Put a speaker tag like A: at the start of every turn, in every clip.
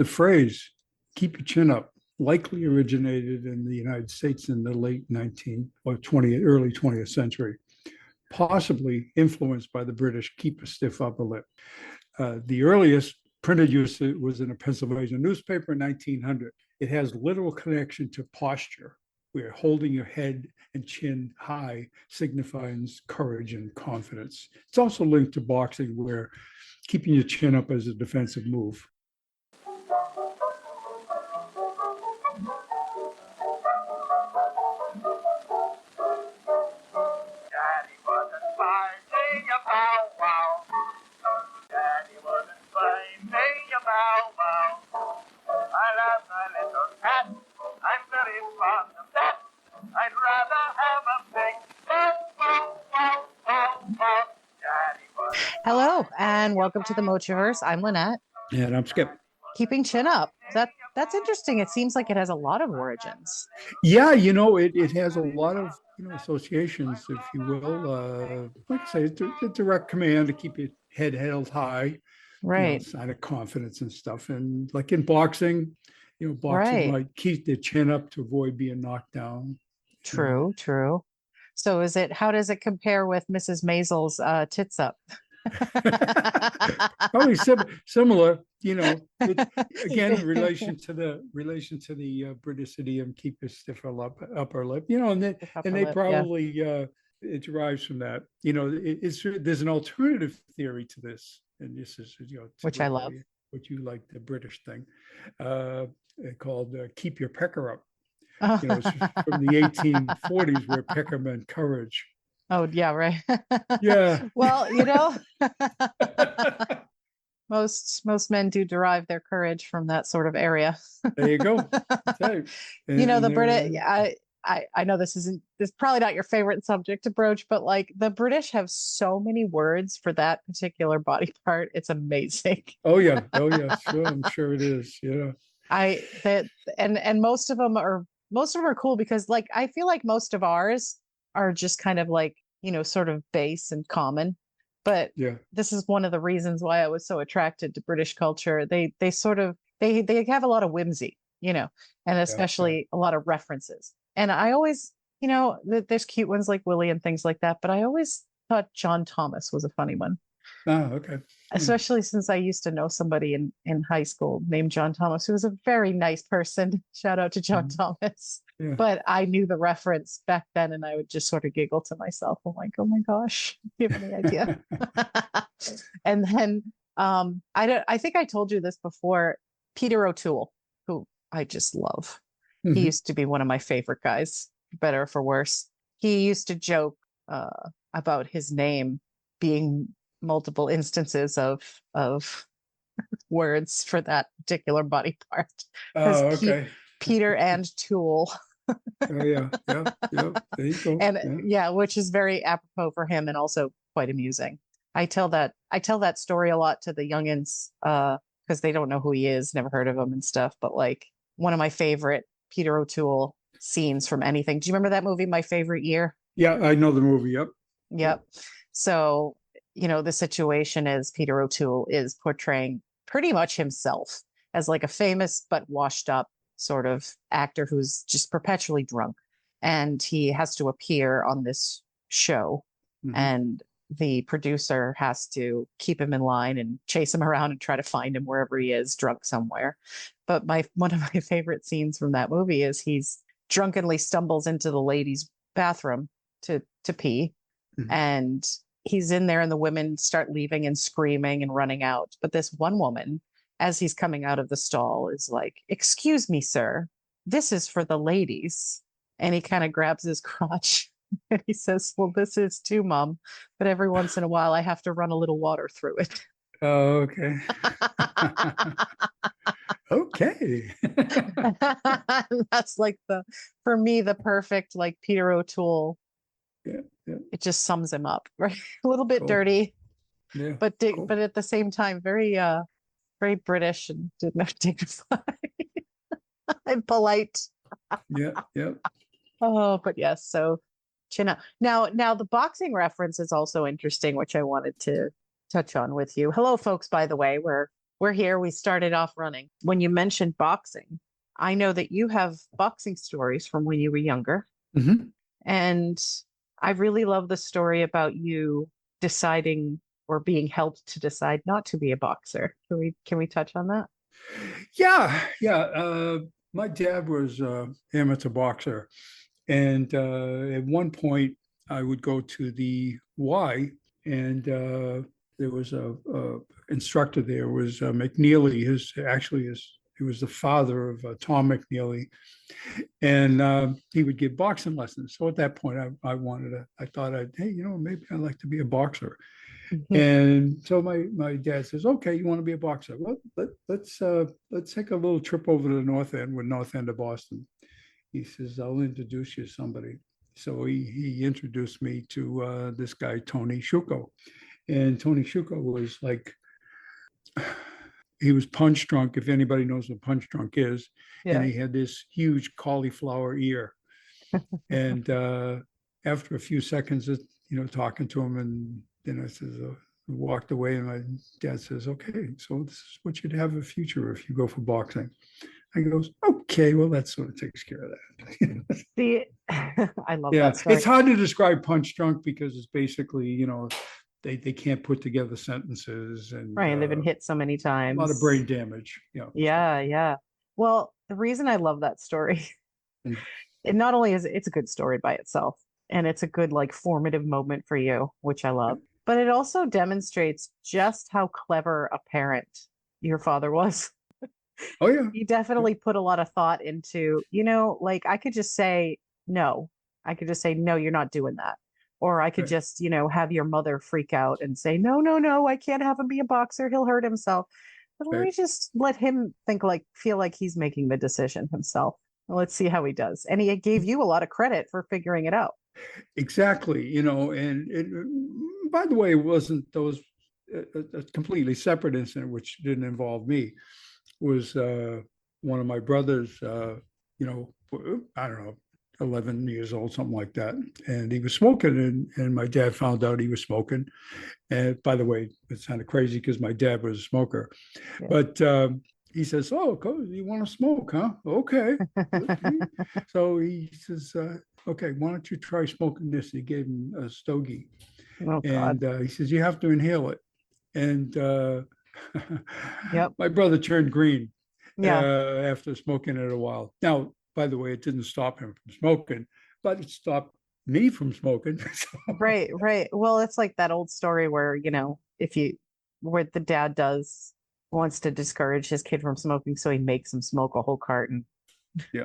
A: The phrase "keep your chin up" likely originated in the United States in the late 19th or 20th, early 20th century, possibly influenced by the British "keep a stiff upper lip." The earliest printed use was in a Pennsylvania newspaper in 1900. It has little connection to posture, where holding your head and chin high signifies courage and confidence. It's also linked to boxing, where keeping your chin up is a defensive move.
B: Hello, and welcome to the Mochiverse. I'm Linette.
A: And I'm Skip.
B: Keeping chin up. That's interesting. It seems like it has a lot of origins.
A: Yeah, it has a lot of associations, if you will. Like I say, the direct command to keep your head held high,
B: Right.
A: sign of confidence and stuff. And like in boxing, boxers
B: Right.
A: might keep their chin up to avoid being knocked down.
B: True, true. So how does it compare with Mrs. Maisel's tits up?
A: Probably similar, again, relation to the British idiom "keep a stiffer upper lip," and they probably it derives from that. There's an alternative theory to this, and this is
B: Which I love.
A: What you like, the British thing, called "keep your pecker up." It's from the 1840s, where pecker meant courage.
B: Oh, yeah, right.
A: Yeah.
B: Well, most men do derive their courage from that sort of area.
A: There you go. Okay.
B: The British, I know this is probably not your favorite subject to broach, but like the British have so many words for that particular body part. It's amazing.
A: Oh yeah. Sure, I'm sure it is. Yeah.
B: And most of them are cool because like I feel like most of ours are just kind of like, sort of base and common. But
A: yeah,
B: this is one of the reasons why I was so attracted to British culture. They sort of they have a lot of whimsy, and especially a lot of references. And I always, there's cute ones like Willie and things like that, but I always thought John Thomas was a funny one.
A: Oh, okay.
B: Especially since I used to know somebody in high school named John Thomas, who was a very nice person. Shout out to John Thomas.
A: Yeah.
B: But I knew the reference back then, and I would just sort of giggle to myself. I'm like, oh my gosh, do you have any idea? And then I think I told you this before. Peter O'Toole, who I just love.
A: Mm-hmm.
B: He used to be one of my favorite guys, for better or for worse. He used to joke about his name being multiple instances of words for that particular body part.
A: Oh, okay.
B: Peter and Tool.
A: Oh yeah. There you go.
B: And which is very apropos for him and also quite amusing. I tell that story a lot to the youngins because they don't know who he is, never heard of him and stuff. But like one of my favorite Peter O'Toole scenes from anything. Do you remember that movie, My Favorite Year?
A: Yeah, I know the movie.
B: Yep. So the situation is Peter O'Toole is portraying pretty much himself as like a famous but washed up sort of actor who's just perpetually drunk. And he has to appear on this show. Mm-hmm. And the producer has to keep him in line and chase him around and try to find him wherever he is, drunk somewhere. But one of my favorite scenes from that movie is he's drunkenly stumbles into the ladies' bathroom to pee. Mm-hmm. And he's in there and the women start leaving and screaming and running out. But this one woman, as he's coming out of the stall, is like, "Excuse me, sir, this is for the ladies." And he kind of grabs his crotch and he says, "Well, this is too, Mom, but every once in a while I have to run a little water through it."
A: Oh, okay. Okay.
B: That's like for me, the perfect like Peter O'Toole.
A: Yeah.
B: It just sums him up, right? A little bit dirty, but but at the same time, very very British and dignified and polite.
A: Yeah.
B: Oh, but yes. So chin up. Now the boxing reference is also interesting, which I wanted to touch on with you. Hello, folks. By the way, we're We're here. We started off running. When you mentioned boxing, I know that you have boxing stories from when you were younger.
A: Mhm.
B: And I really love the story about you deciding or being helped to decide not to be a boxer. Can we touch on that?
A: Yeah. My dad was amateur boxer, and at one point I would go to the Y, and there was a instructor there was McNeely. He was the father of Tom McNeely, and he would give boxing lessons. So at that point, I thought, hey, maybe I'd like to be a boxer.
B: Mhm.
A: And so my dad says, okay, you want to be a boxer? Well, let's take a little trip over to the North End, with North End of Boston. He says, I'll introduce you to somebody. So he introduced me to this guy, Tony Shuko. And Tony Shuko was like, he was punch drunk, if anybody knows what punch drunk is. And
B: Yeah.
A: he had this huge cauliflower ear. And after a few seconds of, talking to him, and then I says, walked away, and my dad says, okay, so this is what you'd have a future if you go for boxing. I goes, okay, well, that sort of takes care of that.
B: See, I love
A: Yeah,
B: that story.
A: it's hard to describe punch drunk because it's basically, they can't put together sentences, and
B: Right. And they've been hit so many
A: a lot of
B: times.
A: brain damage. Stuff
B: Yeah,
A: like
B: yeah. Well, the reason I love that story,
A: that.
B: it not only is it's a good story by itself, and it's a good like formative moment for you, which I love, but it also demonstrates just how clever a parent your father was.
A: Oh yeah,
B: He
A: yeah,
B: definitely put a lot of thought into, like I could just say no. I could just say, no, you're not doing that. Or I could
A: right,
B: just, have your mother freak out and say, no, no, no, I can't have him be a boxer. He'll hurt himself. But let
A: right.
B: me just let him feel like he's making the decision himself. Let's see how he does. And he gave you a lot of credit for figuring it out.
A: Exactly, and by the way, it wasn't those a completely separate incident, which didn't involve me. Was one of my brothers, I don't know, 11 years old, something like that, and he was smoking, and my dad found out he was smoking. And by the way, it sounded crazy because my dad was a smoker,
B: Yeah.
A: but he says, "Oh, you want to smoke, huh? Okay." So he says, "Okay, why don't you try smoking this?" He gave him a stogie,
B: Oh God.
A: and he says, "You have to inhale it." And
B: Yep.
A: my brother turned green
B: Yeah.
A: after smoking it a while. Now, by the way, it didn't stop him from smoking, but it stopped me from smoking. So,
B: Right, right. Well, it's like that old story where, if you where the dad does wants to discourage his kid from smoking, so he makes him smoke a whole carton.
A: yeah,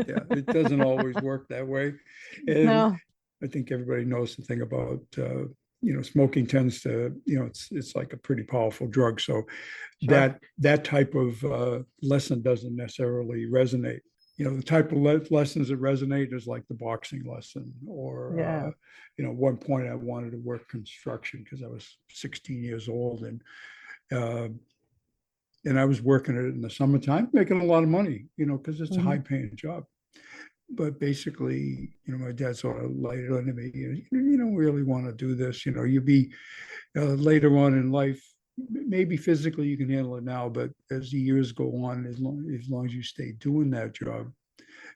A: yeah, it doesn't always work that way. And
B: No.
A: I think everybody knows the thing about smoking tends to, it's like a pretty powerful drug. So
B: Sure.
A: that type of lesson doesn't necessarily resonate. The type of lessons that resonate is like the boxing lesson, or
B: Yeah.
A: one point I wanted to work construction because I was 16 years old, uh, and I was working it in the summertime, making a lot of money, because it's a
B: Hmm.
A: high paying job. But basically, my dad sort of laid it onto me. You don't really want to do this. You be later on in life, maybe physically you can handle it now, but as the years go on, as long as you stay doing that job,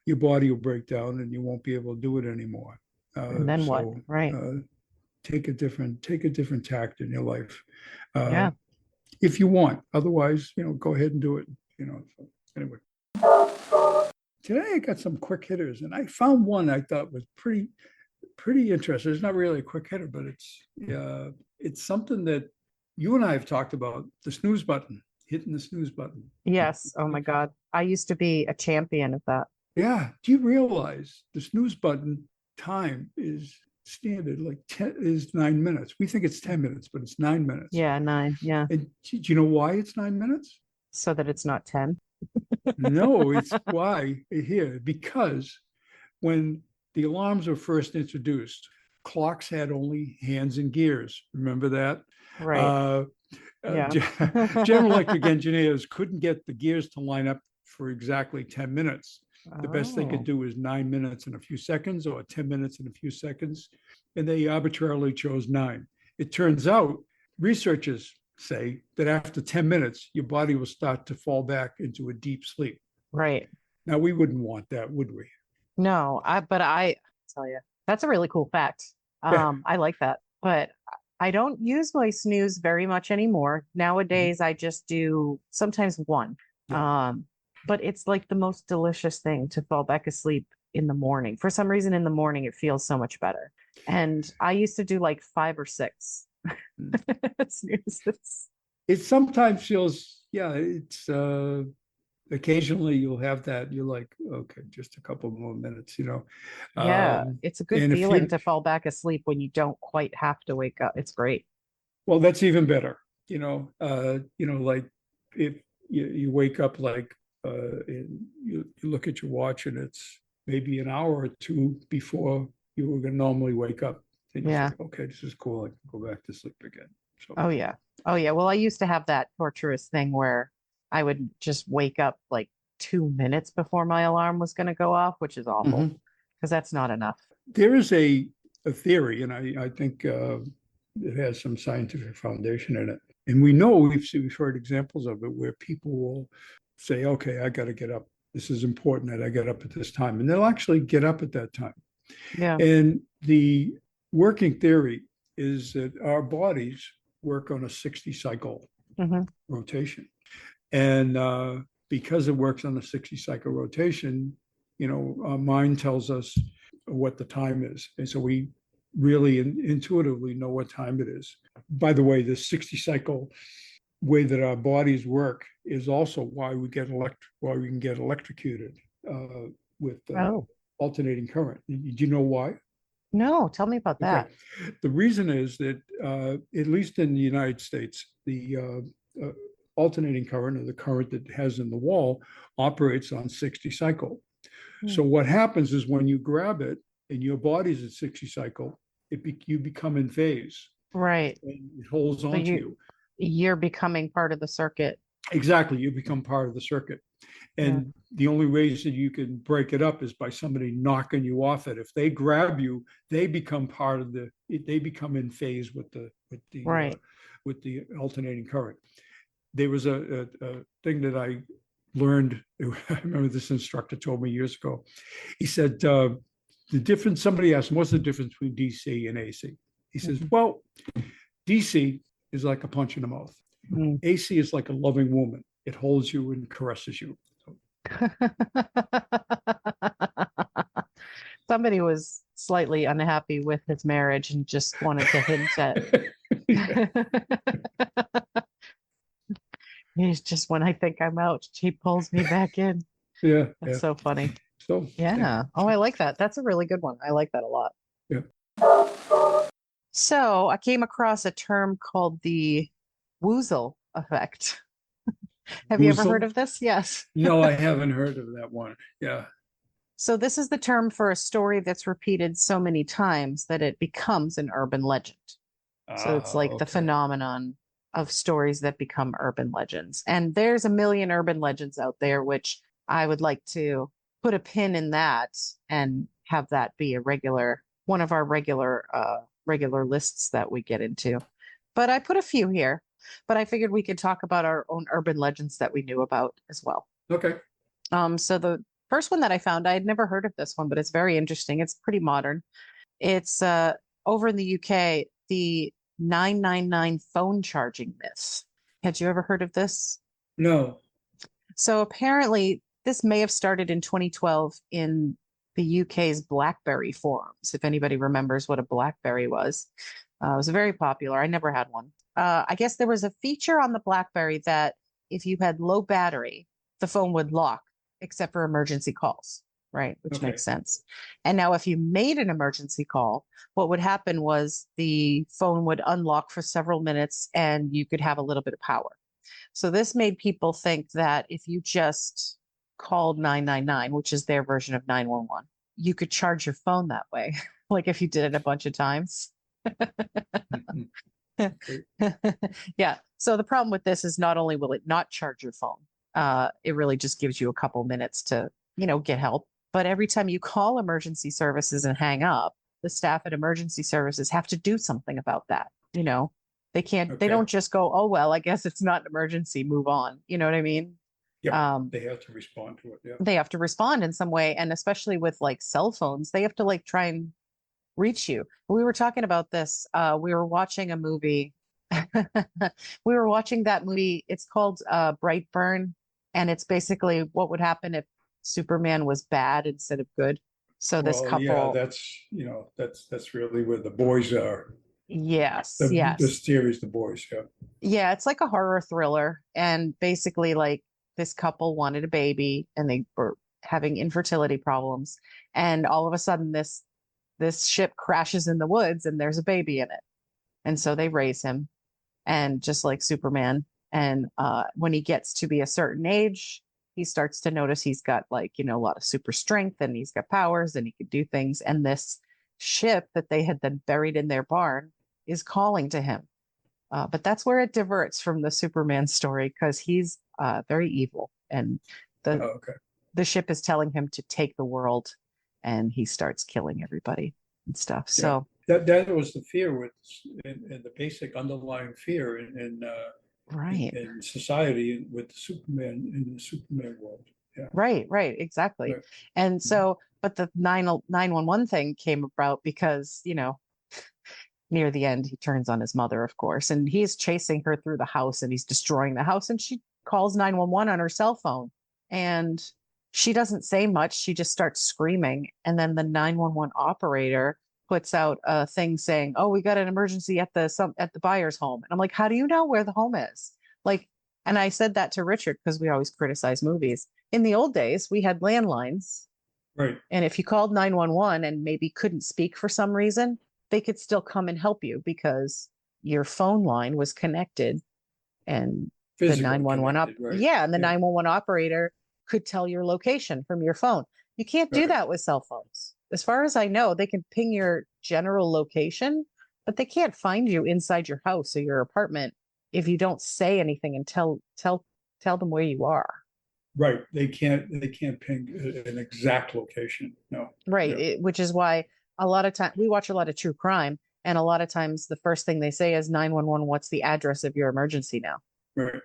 A: your body will break down and you won't be able to do it anymore.
B: And then what?
A: So
B: Right.
A: uh, take a different tact in your life, uh,
B: Yeah.
A: if you want. Otherwise, go ahead and do it. So anyway, today I got some quick hitters, and I found one I thought was pretty interesting. It's not really a quick hitter, but it's something that you and I have talked about: the snooze button, hitting the snooze button.
B: Yes. Oh my God. I used to be a champion of that.
A: Yeah. Do you realize the snooze button time is standard, like 10 is 9 minutes? We think it's 10 minutes, but it's 9 minutes.
B: Yeah, 9. Yeah.
A: And do you know why it's 9 minutes?
B: So that it's not 10.
A: No, it's why here, because when the alarms were first introduced, clocks had only hands and gears. Remember that?
B: Right.
A: Uh,
B: Yeah.
A: General Electric engineers couldn't get the gears to line up for exactly 10 minutes. The best they could
B: Oh.
A: do is 9 minutes and a few seconds, or 10 minutes and a few seconds. And they arbitrarily chose 9. It turns out researchers say that after 10 minutes, your body will start to fall back into a deep sleep.
B: Right.
A: Now, we wouldn't want that, would we?
B: No, but I tell you, that's a really cool fact.
A: Yeah.
B: I like that, but I don't use my snooze very much anymore.
A: Mhm.
B: Nowadays, I just do sometimes one.
A: Yeah.
B: Um, but it's like the most delicious thing to fall back asleep in the morning. For some reason, in the morning, it feels so much better. And I used to do like 5 or 6
A: Mm.
B: snoozes.
A: It sometimes feels, yeah, it's occasionally you'll have that. You're like, okay, just a couple more minutes, you know.
B: Yeah, it's a good
A: And if
B: feeling
A: you,
B: to fall back asleep when you don't quite have to wake up. It's great.
A: well, that's even better, like if you wake up like and you look at your watch and it's maybe an hour or two before you were going to normally wake up. And you say,
B: Yeah.
A: okay, this is cool. I can go back to sleep again. So,
B: Oh yeah. Oh yeah. Well, I used to have that torturous thing where I would just wake up like 2 minutes before my alarm was going to go off, which is awful
A: mhm.
B: because that's not enough.
A: There is a theory, and I think it has some scientific foundation in it. And we know we've heard examples of it where people will say, okay, I got to get up. This is important that I get up at this time. And they'll actually get up at that time.
B: Yeah.
A: And the working theory is that our bodies work on a 60 cycle
B: Hmm.
A: rotation. And because it works on a 60 cycle rotation, our mind tells us what the time is. And so we really intuitively know what time it is. By the way, the 60 cycle way that our bodies work is also why we can get electrocuted with
B: Oh,
A: alternating current. Do you know why?
B: no. Tell me about
A: Okay.
B: that.
A: The reason is that, at least in the United States, the alternating current, or the current that it has in the wall, operates on 60 cycle.
B: Hmm.
A: So what happens is when you grab it and your body's at 60 cycle, you become in phase
B: Right.
A: and it holds
B: So
A: on to you.
B: you're becoming part of the circuit.
A: Exactly. You become part of the circuit.
B: Yeah.
A: And the only ways that you can break it up is by somebody knocking you off it. If they grab you, they become they become in phase
B: Right.
A: with the alternating current. There was a thing that I learned. I remember this instructor told me years ago. He said, somebody asked him, what's the difference between DC and AC? He says,
B: Mhm.
A: well, DC is like a punch in the mouth.
B: Mm.
A: AC is like a loving woman. It holds you and caresses you. So,
B: Somebody was slightly unhappy with his marriage and just wanted to hint at.
A: yeah,
B: It's just when I think I'm out, she pulls me back in.
A: yeah,
B: That's
A: yeah.
B: so funny.
A: So, yeah,
B: Yeah. Oh, I like that. That's a really good one. I like that a lot.
A: yeah.
B: So I came across a term called the Woozle effect. Have you ever heard
A: Woozle?
B: of this? Yes.
A: No, I haven't heard of that one. Yeah.
B: So this is the term for a story that's repeated so many times that it becomes an urban legend. So it's like the
A: Okay.
B: phenomenon of stories that become urban legends. And there's a million urban legends out there, which I would like to put a pin in that and have that be one of our regular lists that we get into. But I put a few here, but I figured we could talk about our own urban legends that we knew about as well.
A: Okay.
B: So the first one that I found, I had never heard of this one, but it's very interesting. It's pretty modern. It's over in the UK, the 999 phone charging myth. Had you ever heard of this?
A: No.
B: So apparently, this may have started in 2012 in the UK's BlackBerry forums. If anybody remembers what a BlackBerry was, it was very popular. I never had one. I guess there was a feature on the BlackBerry that if you had low battery, the phone would lock, except for emergency calls, right? Which
A: Okay.
B: makes sense. And now, if you made an emergency call, what would happen was the phone would unlock for several minutes and you could have a little bit of power. So this made people think that if you just called 999, which is their version of 911, you could charge your phone that way, like if you did it a bunch of times.
A: Mhm. Okay.
B: Yeah. So the problem with this is not only will it not charge your phone, it really just gives you a couple minutes to, get help. But every time you call emergency services and hang up, the staff at emergency services have to do something about that, They
A: Okay.
B: don't just go, oh, well, I guess it's not an emergency, move on. You know what I mean?
A: Yep.
B: Um,
A: They have to respond to it. Yeah.
B: they have to respond in some way. And especially with like cell phones, they have to like try and reach you. We were talking about this. We were watching a movie. We were watching that movie. It's called Brightburn. And it's basically what would happen if Superman was bad instead of good. So this
A: Well, yeah,
B: couple,
A: that's really where the boys are.
B: yes,
A: The
B: yes.
A: series, the boys. Yeah.
B: Yeah, it's like a horror thriller. And basically, like this couple wanted a baby and they were having infertility problems. And all of a sudden, this ship crashes in the woods and there's a baby in it. And so they raise him, and just like Superman. And when he gets to be a certain age, he starts to notice he's got like, a lot of super strength and he's got powers and he can do things. And this ship that they had then buried in their barn is calling to him. But that's where it diverts from the Superman story because he's very evil, and the
A: Oh, okay.
B: the ship is telling him to take the world, and he starts killing everybody and stuff.
A: Yeah.
B: So
A: That was the fear in the basic underlying fear
B: right,
A: in society with the Superman in the Superman world. Yeah.
B: right, exactly.
A: Right.
B: And so, but the 911 thing came about because near the end he turns on his mother, of course, and he's chasing her through the house and he's destroying the house, and she calls 911 on her cell phone, and she doesn't say much, she just starts screaming, and then the 911 operator puts out a thing saying, oh, we got an emergency at the buyer's home. And I'm like, how do you know where the home is? Like, and I said that to Richard because we always criticize movies. In the old days we had landlines,
A: Right.
B: and if you called 911 and maybe couldn't speak for some reason, they could still come and help you because your phone line was connected, and the
A: Physically
B: 911
A: connected. Right.
B: yeah, and the
A: Yeah.
B: 911 operator could tell your location from your phone. You can't do
A: Right.
B: that with cell phones. As far as I know, they can ping your general location, but they can't find you inside your house or your apartment if you don't say anything and tell them where you are.
A: Right. They can't ping an exact location. No.
B: Right.
A: Yeah.
B: Which is why a lot of time we watch a lot of true crime, and a lot of times the first thing they say is 911, what's the address of your emergency now?
A: Right.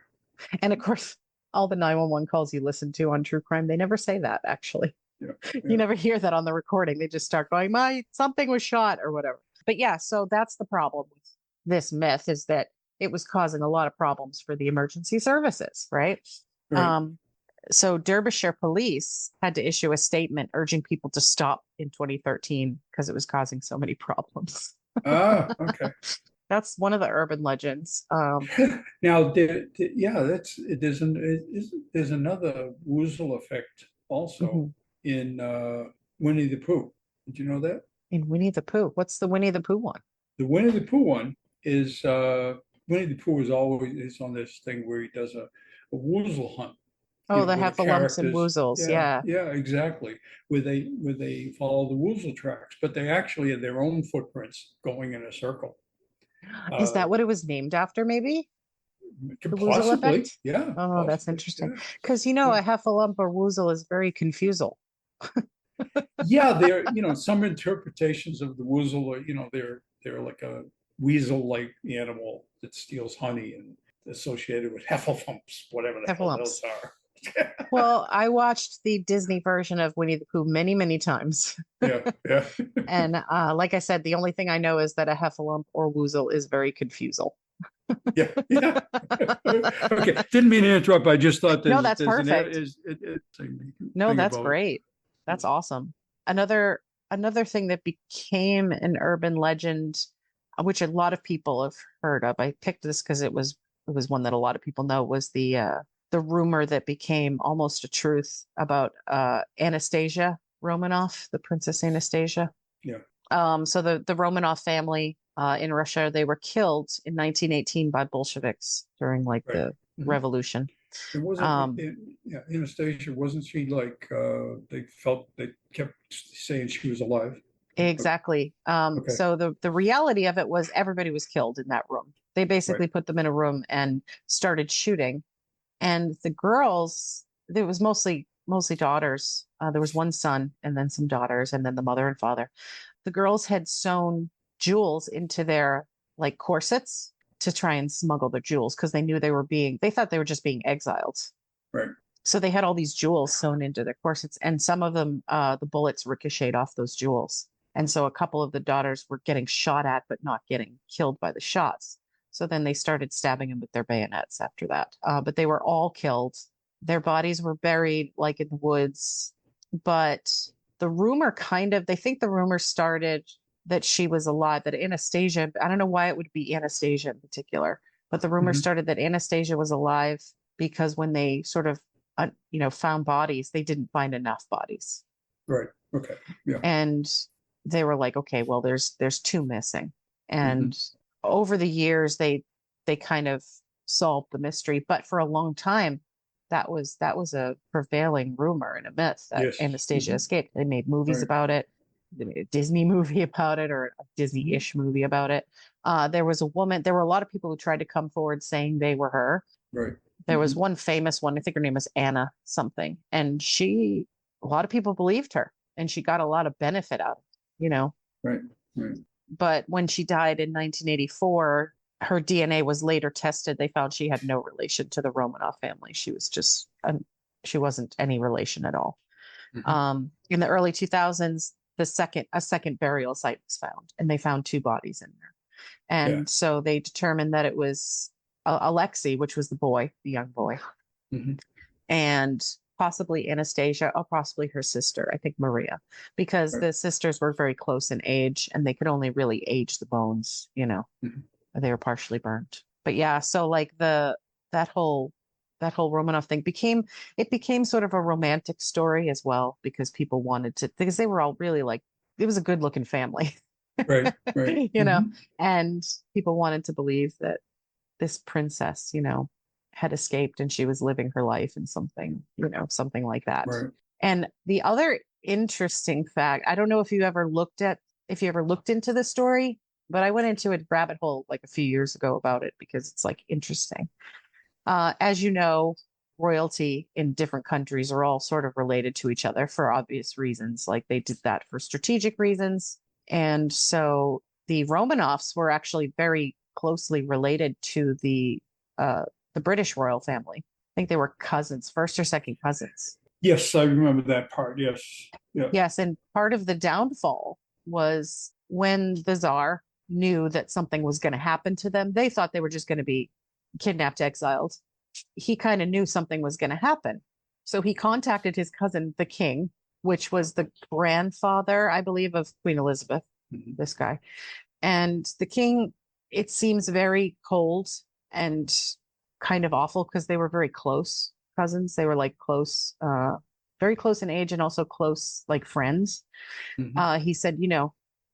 B: And of course, all the 911 calls you listen to on true crime, they never say that actually.
A: Yeah.
B: You
A: Yeah.
B: never hear that on the recording. They just start going, my something was shot or whatever. But yeah, so that's the problem with this myth, is that it was causing a lot of problems for the emergency services, right?
A: Right.
B: Um, so Derbyshire police had to issue a statement urging people to stop in 2013 because it was causing so many problems.
A: Ah. Okay.
B: That's one of the urban legends.
A: Now, yeah, there's another Woozle effect also
B: Mhm.
A: in Winnie the Pooh. Did you know that?
B: In Winnie the Pooh. What's the Winnie the Pooh one?
A: The Winnie the Pooh one is Winnie the Pooh is always on this thing where he does a Woozle hunt,
B: Oh, the
A: where the
B: heffalumps and
A: characters,
B: woozles.
A: yeah,
B: Yeah.
A: yeah, exactly, where they follow the Woozle tracks, but they actually have their own footprints going in a circle.
B: Is
A: Uh,
B: that what it was named after, maybe? The woozle
A: Possibly,
B: effect?
A: yeah,
B: Oh, that's
A: possibly,
B: interesting.
A: yeah,
B: Because
A: yeah.
B: a heffalump or woozle is very confusal.
A: Yeah, some interpretations of the Woozle are, they're like a weasel-like animal that steals honey and associated with heffalumps, whatever the hell those
B: Heffalumps.
A: are.
B: Well, I watched the Disney version of Winnie the Pooh many, many times.
A: Yeah, yeah,
B: And like I said, the only thing I know is that a heffalump or woozle is very confusal.
A: yeah, yeah. Okay, didn't mean to interrupt. I just thought
B: No, that's
A: there's an
B: perfect. No,
A: thing
B: that's
A: about.
B: great. That's awesome. Another thing that became an urban legend, which a lot of people have heard of. I picked this because it was one that a lot of people know, was the rumor that became almost a truth about Anastasia Romanoff, the Princess Anastasia.
A: Yeah,
B: So the Romanov family in Russia, they were killed in 1918 by Bolsheviks during like
A: right.
B: the
A: Mhm.
B: revolution.
A: It wasn't,
B: Um,
A: yeah, Anastasia, wasn't she like, they kept saying she was alive?
B: Exactly.
A: Okay,
B: So the reality of it was everybody was killed in that room. They
A: right,
B: basically put them in a room and started shooting. And the girls, there was mostly daughters. There was one son and then some daughters and then the mother and father. The girls had sewn jewels into their like corsets, to try and smuggle the jewels because they knew they thought they were just being exiled.
A: Right.
B: So they had all these jewels sewn into their corsets, and some of them, the bullets ricocheted off those jewels. And so a couple of the daughters were getting shot at, but not getting killed by the shots. So then they started stabbing them with their bayonets after that. But they were all killed. Their bodies were buried like in the woods. But they think the rumor started that she was alive, that Anastasia, I don't know why it would be Anastasia in particular, but the rumor started that Anastasia was alive because when they sort of, found bodies, they didn't find enough bodies.
A: Right. Okay. Yeah.
B: And they were like, okay, well, there's two missing. And over the years, they kind of solved the mystery. But for a long time, that was a prevailing rumor and a myth that Anastasia escaped. They made movies about it. They made a Disney movie about it, or a Disney-ish movie about it. There was a lot of people who tried to come forward saying they were her.
A: Right.
B: There was one famous one, I think her name was Anna something, and a lot of people believed her, and she got a lot of benefit out of it,
A: Right. Right.
B: But when she died in 1984, her DNA was later tested. They found she had no relation to the Romanov family. She was she wasn't any relation at all. In the early 2000s, a second burial site was found, and they found two bodies in there. And so they determined that it was Alexei, which was the young boy, and possibly Anastasia, or possibly her sister, I think Maria, because the sisters were very close in age and they could only really age the bones, they were partially burnt. But yeah, so like that whole Romanov thing became sort of a romantic story as well, because people because they were all really like, it was a good looking family.
A: Right. Right.
B: And people wanted to believe that this princess, had escaped and she was living her life in something like that.
A: Right.
B: And the other interesting fact, I don't know if you ever looked into the story, but I went into a rabbit hole like a few years ago about it because it's like interesting. As you know, royalty in different countries are all sort of related to each other for obvious reasons. Like they did that for strategic reasons. And so the Romanovs were actually very closely related to the British royal family. I think they were cousins, first or second cousins.
A: Yes, I remember that part. Yes. Yeah.
B: Yes, and part of the downfall was when the Tsar knew that something was going to happen to them. They thought they were just going to be kidnapped, exiled. He kind of knew something was going to happen. So he contacted his cousin, the king, which was the grandfather, I believe, of Queen Elizabeth, this guy. And the king, it seems very cold and kind of awful because they were very close cousins. They were like close, very close in age and also close like friends. He said,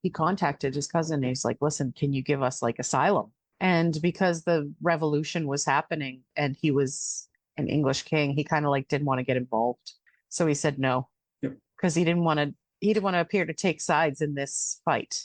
B: he contacted his cousin and he's like, listen, can you give us like asylum? And because the revolution was happening and he was an English king, he kind of like didn't want to get involved. So he said no, because he didn't want to appear to take sides in this fight.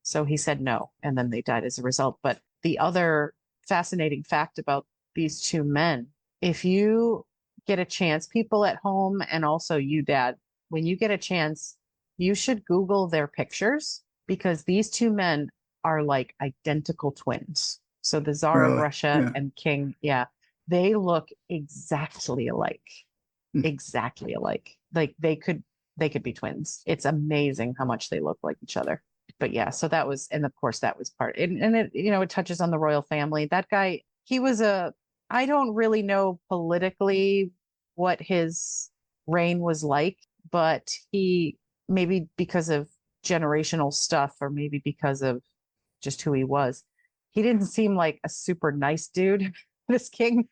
B: So he said no, and then they died as a result. But the other fascinating fact about these two men, if you get a chance, people at home and also you, Dad, when you get a chance, you should Google their pictures, because these two men are like identical twins. So the Tsar of Russia and King, they look exactly alike. Exactly alike. Like they could be twins. It's amazing how much they look like each other. But yeah, so that was, and of course that was part, and it, it touches on the royal family. That guy, he was I don't really know politically what his reign was like, but he, maybe because of generational stuff, or maybe because of just who he was, he didn't seem like a super nice dude, this king.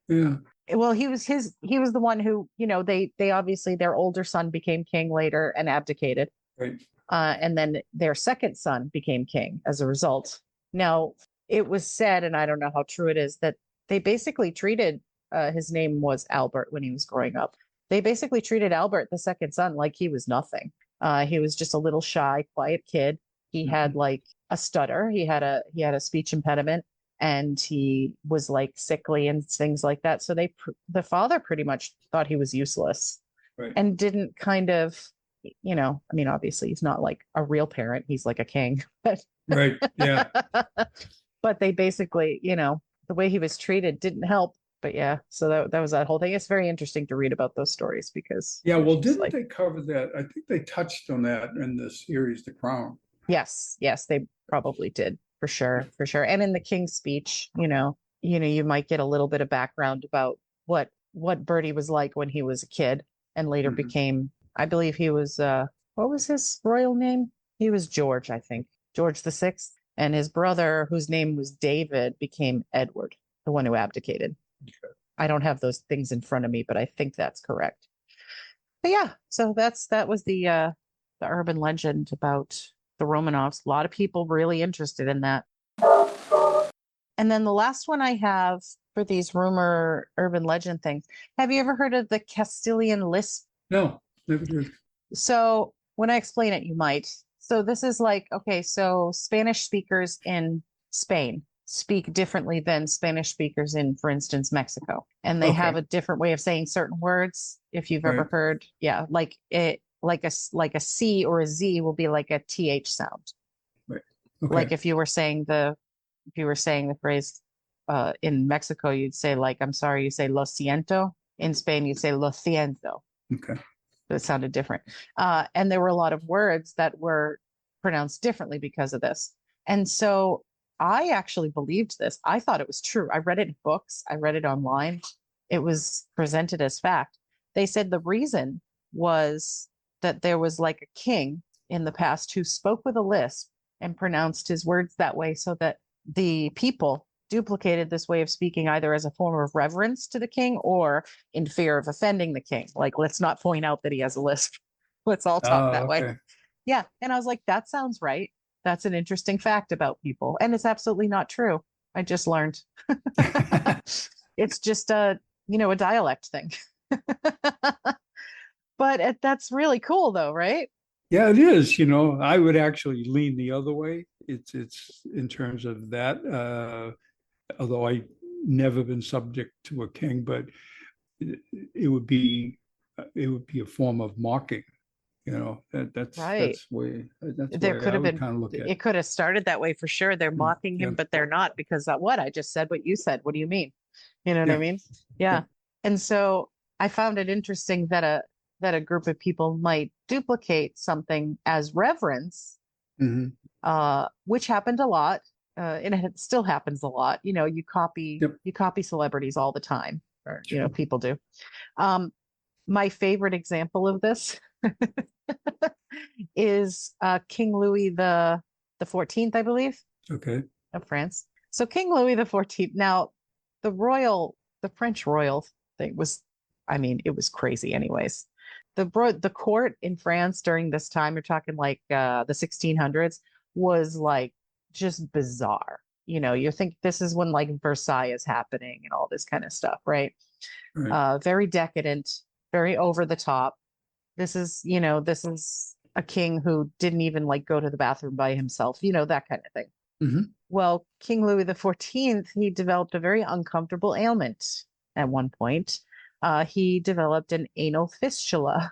A: Yeah.
B: Well, he was the one who, they obviously, their older son became king later and abdicated.
A: Right.
B: And then their second son became king as a result. Now, it was said, and I don't know how true it is, that they basically treated, his name was Albert when he was growing up. They basically treated Albert, the second son, like he was nothing. He was just a little shy, quiet kid. He had like a stutter. He had a speech impediment, and he was like sickly and things like that. So the father pretty much thought he was useless, and didn't kind of, I mean, obviously he's not like a real parent. He's like a king, but
A: right. Yeah.
B: but they basically, the way he was treated didn't help. But yeah, so that was that whole thing. It's very interesting to read about those stories because
A: Yeah,
B: it's
A: well,
B: just
A: didn't
B: like,
A: they cover that? I think they touched on that in the series, The Crown.
B: yes, yes, they probably did for sure, for sure. And in the King's speech, you might get a little bit of background about what Bertie was like when he was a kid and later
A: Mhm.
B: became, I believe he was what was his royal name? He was George, I think. George the Sixth. And his brother, whose name was David, became Edward, the one who abdicated. I don't have those things in front of me, but I think that's correct. But yeah, so that was the urban legend about the Romanovs. A lot of people really interested in that. And then the last one I have for these rumor urban legend things. Have you ever heard of the Castilian lisp?
A: No, never did.
B: So when I explain it, you might. So this is like, okay, so Spanish speakers in Spain speak differently than Spanish speakers in, for instance, Mexico. And they have
A: Okay,
B: a different way of saying certain words. If you've ever
A: right,
B: heard, yeah, like a C or a Z will be like a TH sound.
A: right.
B: Like
A: Okay,
B: if you were saying the phrase in Mexico, you'd say like, I'm sorry, you say lo siento. In Spain, you'd say lo siento.
A: okay.
B: It sounded different. And there were a lot of words that were pronounced differently because of this. And so I actually believed this. I thought it was true. I read it in books, I read it online. It was presented as fact. They said the reason was that there was like a king in the past who spoke with a lisp and pronounced his words that way so that the people duplicated this way of speaking either as a form of reverence to the king or in fear of offending the king. Like, let's not point out that he has a lisp. Let's all talk
A: Oh,
B: that way.
A: okay.
B: Yeah. And I was like, that sounds right. That's an interesting fact about people. And it's absolutely not true. I just learned. It's just a dialect thing. But that's really cool though, right?
A: Yeah, it is. I would actually lean the other way. It's in terms of that. Although I never been subject to a king, but it, it would be a form of mocking. That's
B: Right.
A: that's
B: There
A: way
B: could
A: I
B: have
A: would
B: been,
A: kind of look at.
B: it could have started that way for sure. They're mocking
A: Yeah,
B: him, but they're not because what? I just said what you said. What do you mean? You know what I
A: yeah,
B: mean?
A: yeah.
B: Yeah. And so I found it interesting that a group of people might duplicate something as reverence,
A: Hmm.
B: which happened a lot. And it still happens a lot. You copy
A: Yep.
B: you copy celebrities all the time, or
A: Sure.
B: people do. Um, my favorite example of this is King Louis the 14th, I believe,
A: Okay.
B: of France. So King Louis the 14th. Now, the French royal thing was, I mean, it was crazy, anyways. The court in France during this time, you're talking like the 1600s, was like just bizarre. You think this is when like Versailles is happening and all this kind of stuff, right?
A: Right.
B: Very decadent, very over the top. This is a king who didn't even like go to the bathroom by himself, that kind of thing.
A: Hmm.
B: Well, King Louis the 14th, he developed a very uncomfortable ailment at one point. He developed an anal fistula,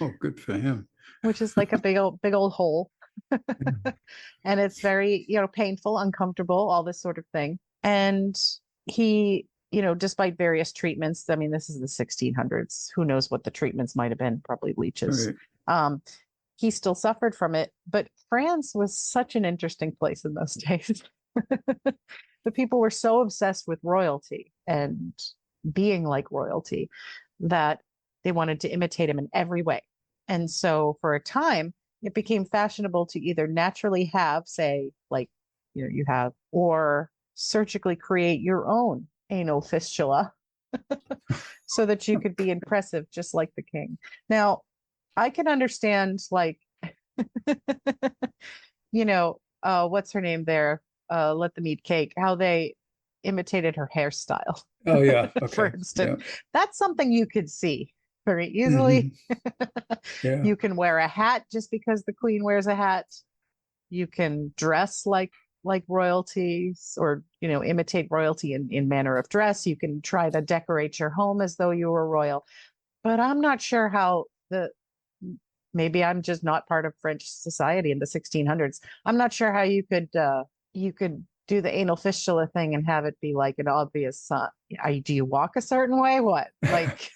A: Oh, good for him.
B: which is like a big old hole.
A: Mhm.
B: And it's very, painful, uncomfortable, all this sort of thing. And he, despite various treatments, I mean, this is the 1600s. Who knows what the treatments might have been? Probably leeches.
A: Right.
B: Um, he still suffered from it. But France was such an interesting place in those days. The people were so obsessed with royalty and being like royalty that they wanted to imitate him in every way. And so for a time, it became fashionable to either naturally have, say, like, you have, or surgically create your own anal fistula so that you could be impressive, just like the king. Now, I can understand, like, what's her name there? Let Them Eat Cake, how they imitated her hairstyle,
A: Oh, yeah.
B: for
A: Okay.
B: instance.
A: Yeah.
B: That's something you could see very easily.
A: Hmm. Yeah.
B: You can wear a hat just because the queen wears a hat. You can dress like royalties, or imitate royalty in manner of dress. You can try to decorate your home as though you were royal. But I'm not sure how the maybe I'm just not part of French society in the 1600s. I'm not sure how you could you could do the anal fistula thing and have it be like an obvious do you walk a certain way? What? Like,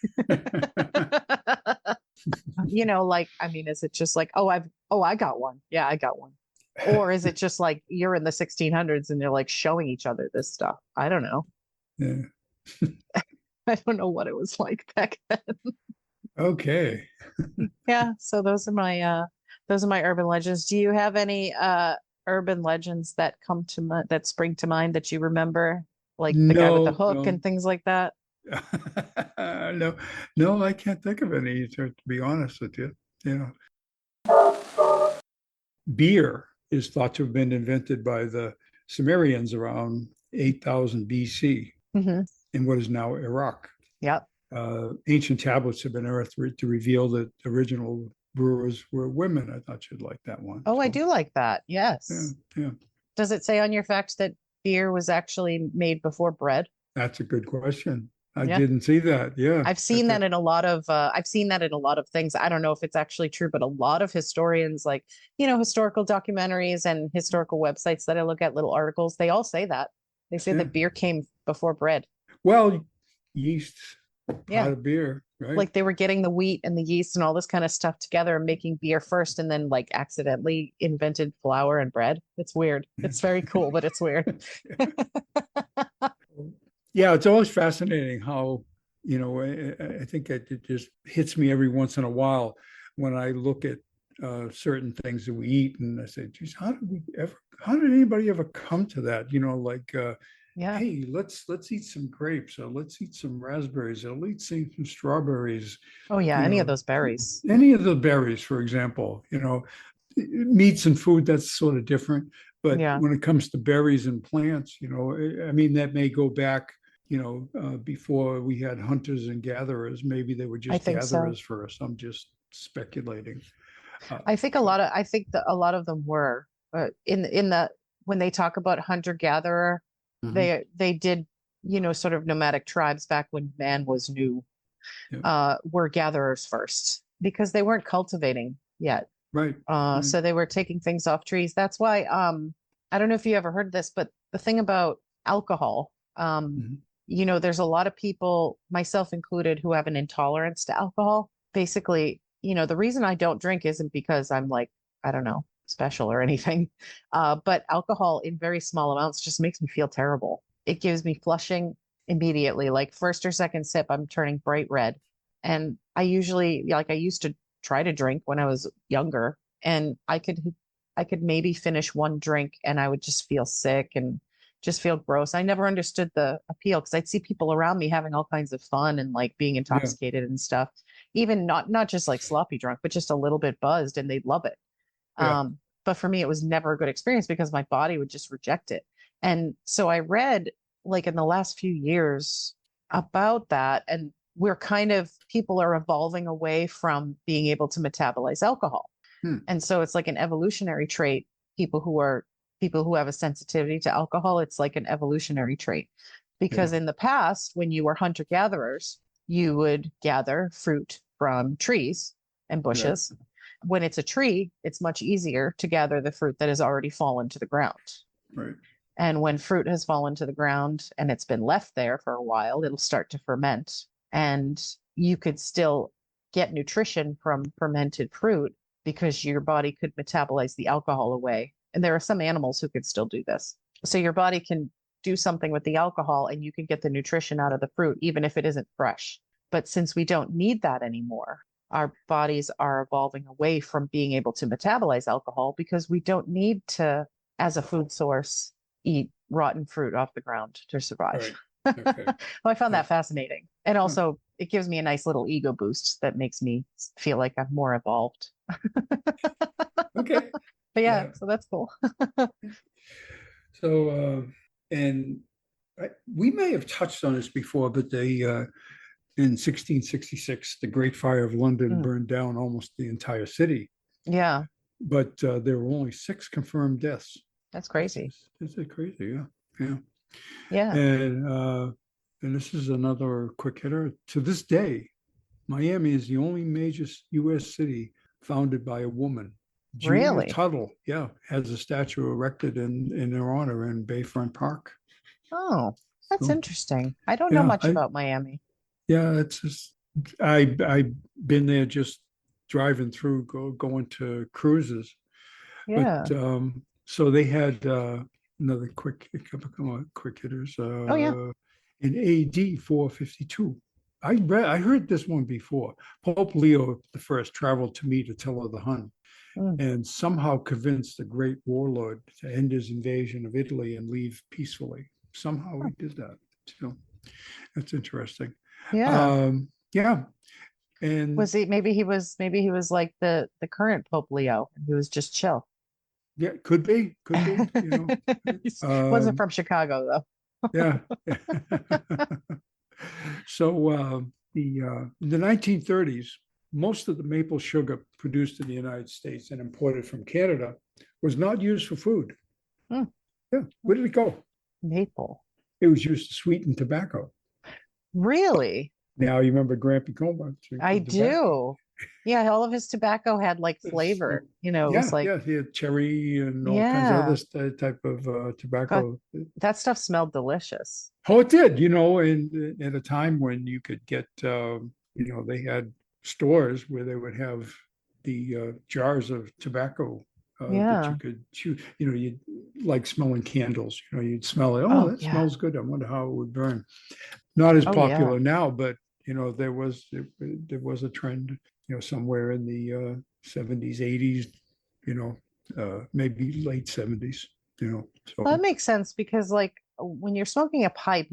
B: like, I mean, is it just like, I got one. Yeah, I got one. Or is it just like you're in the 1600s and they're like showing each other this stuff? I don't know.
A: Yeah.
B: I don't know what it was like back then.
A: Okay.
B: Yeah, so those are my urban legends. Do you have any urban legends that come to that spring to mind that you remember? Like the guy with the
A: No,
B: hook
A: no.
B: and things like that?
A: No, no, I can't think of any, to be honest with you. You beer is thought to have been invented by the Sumerians around 8,000 BC
B: Hmm.
A: in what is now Iraq.
B: Yep.
A: Ancient tablets have been unearthed to reveal that original brewers were women. I thought you'd like that one.
B: Oh, I
A: So,
B: do like that.
A: yeah,
B: Yes.
A: yeah,
B: Does it say on your facts that beer was actually made before bread?
A: that's a good question. I
B: Yeah.
A: didn't see that. Yeah,
B: I've seen that in a lot of things. I don't know if it's actually true, but a lot of historians, like, historical documentaries and historical websites that I look at, little articles, they all say that. They say
A: yeah.
B: that beer came before bread.
A: Well, yeast,
B: Yeah.
A: pot of beer, right?
B: Like they were getting the wheat and the yeast and all this kind of stuff together and making beer first and then like accidentally invented flour and bread. It's weird. It's very cool, but it's weird.
A: Yeah, it's always fascinating how, I think it just hits me every once in a while when I look at certain things that we eat, and I say, geez, how did anybody ever come to that?
B: Yeah.
A: Hey, let's eat some grapes, or let's eat some raspberries, or let's eat some strawberries,
B: Oh yeah,
A: you
B: any of
A: know,
B: those berries.
A: any of the berries, for example, meats and food, that's sort of different. But
B: Yeah,
A: when it comes to berries and plants, I mean, that may go back, before we had hunters and gatherers. Maybe they were
B: I
A: just
B: think so.
A: gatherers first. I'm just speculating. Uh,
B: I think that a lot of them were in the when they talk about hunter gatherer,
A: mhm,
B: they did, sort of nomadic tribes back when man was new,
A: yeah,
B: were gatherers first because they weren't cultivating yet.
A: right, right.
B: So they were taking things off trees. That's why I don't know if you ever heard this, but the thing about alcohol,
A: Mhm,
B: there's a lot of people, myself included, who have an intolerance to alcohol. Basically, the reason I don't drink isn't because I'm like, I don't know, special or anything. But alcohol in very small amounts just makes me feel terrible. It gives me flushing immediately. Like first or second sip, I'm turning bright red. And I used to try to drink when I was younger, and I could maybe finish one drink and I would just feel sick and just feel gross. I never understood the appeal because I'd see people around me having all kinds of fun and like being
A: yeah,
B: intoxicated and stuff, even not just like sloppy drunk, but just a little bit buzzed, and they'd love it.
A: yeah.
B: But for me, it was never a good experience because my body would just reject it. And so I read like in the last few years about that, and people are evolving away from being able to metabolize alcohol.
A: Hmm,
B: And so it's like an evolutionary trait. People who are people who have a sensitivity to alcohol, it's like an evolutionary trait.
A: yeah,
B: Because in the past, when you were hunter gatherers, you would gather fruit from trees and
A: right,
B: bushes. When it's a tree, it's much easier to gather the fruit that has already fallen to the ground.
A: right.
B: And when fruit has fallen to the ground and it's been left there for a while, it'll start to ferment. And you could still get nutrition from fermented fruit because your body could metabolize the alcohol away. And there are some animals who could still do this. So your body can do something with the alcohol and you can get the nutrition out of the fruit, even if it isn't fresh. But since we don't need that anymore, our bodies are evolving away from being able to metabolize alcohol because we don't need to, as a food source, eat rotten fruit off the ground to survive.
A: Right. Okay.
B: Well, I found
A: Uh,
B: that fascinating. And
A: huh,
B: also, it gives me a nice little ego boost that makes me feel like I'm more evolved.
A: okay.
B: But yeah,
A: Yeah.
B: so that's cool.
A: So, and we may have touched on this before, but in 1666, the Great Fire of London
B: Mm,
A: burned down almost the entire city,
B: yeah,
A: but there were only 6 confirmed deaths.
B: that's crazy.
A: Is it crazy? Yeah, yeah.
B: Yeah.
A: And this is another quick hitter. To this day, Miami is the only major U.S. city founded by a woman. Judith
B: Really?
A: Tuttle, yeah, has a statue erected in their honor in Bayfront Park.
B: Oh, that's
A: So
B: interesting. I don't know
A: yeah,
B: much about Miami.
A: it's just I've been there just driving through, going to cruises. But
B: Yeah.
A: so they had another a couple of quick hitters
B: Oh, yeah.
A: in AD 452. I heard this one before. Pope Leo the First traveled to meet Attila the Hun
B: Mm.
A: and somehow convinced the great warlord to end his invasion of Italy and leave peacefully. Somehow he did that. So that's interesting.
B: Yeah.
A: Yeah, and
B: Was he maybe he was like the current Pope Leo and he was just chill.
A: yeah, could be, you know.
B: He wasn't
A: Um,
B: from Chicago
A: yeah. So in the 1930s, most of the maple sugar produced in the United States and imported from Canada was not used for food.
B: though.
A: Yeah, where did it go?
B: Maple.
A: It was used to sweeten tobacco.
B: Really?
A: Now you remember Grampy Coma
B: I
A: drinking tobacco.
B: do. Yeah, all of his tobacco had like
A: It's like,
B: flavor. It was
A: yeah,
B: like,
A: yeah, he had cherry and all kinds of other
B: yeah,
A: type of
B: God,
A: tobacco.
B: that stuff smelled delicious.
A: Oh, it did, you know, in at a time when you could get, they had stores where they would have the jars of tobacco that you
B: Yeah.
A: could chew. You know, you'd like smelling candles. You know, you'd smell it. Oh,
B: Oh,
A: that
B: yeah.
A: smells good. I wonder how it would burn. Not as
B: Oh, yeah.
A: popular now, but there was a trend. You know, somewhere in the 70s, 80s. You know, maybe late 70s. You know,
B: Well, that
A: so.
B: makes sense because like when you're smoking a pipe,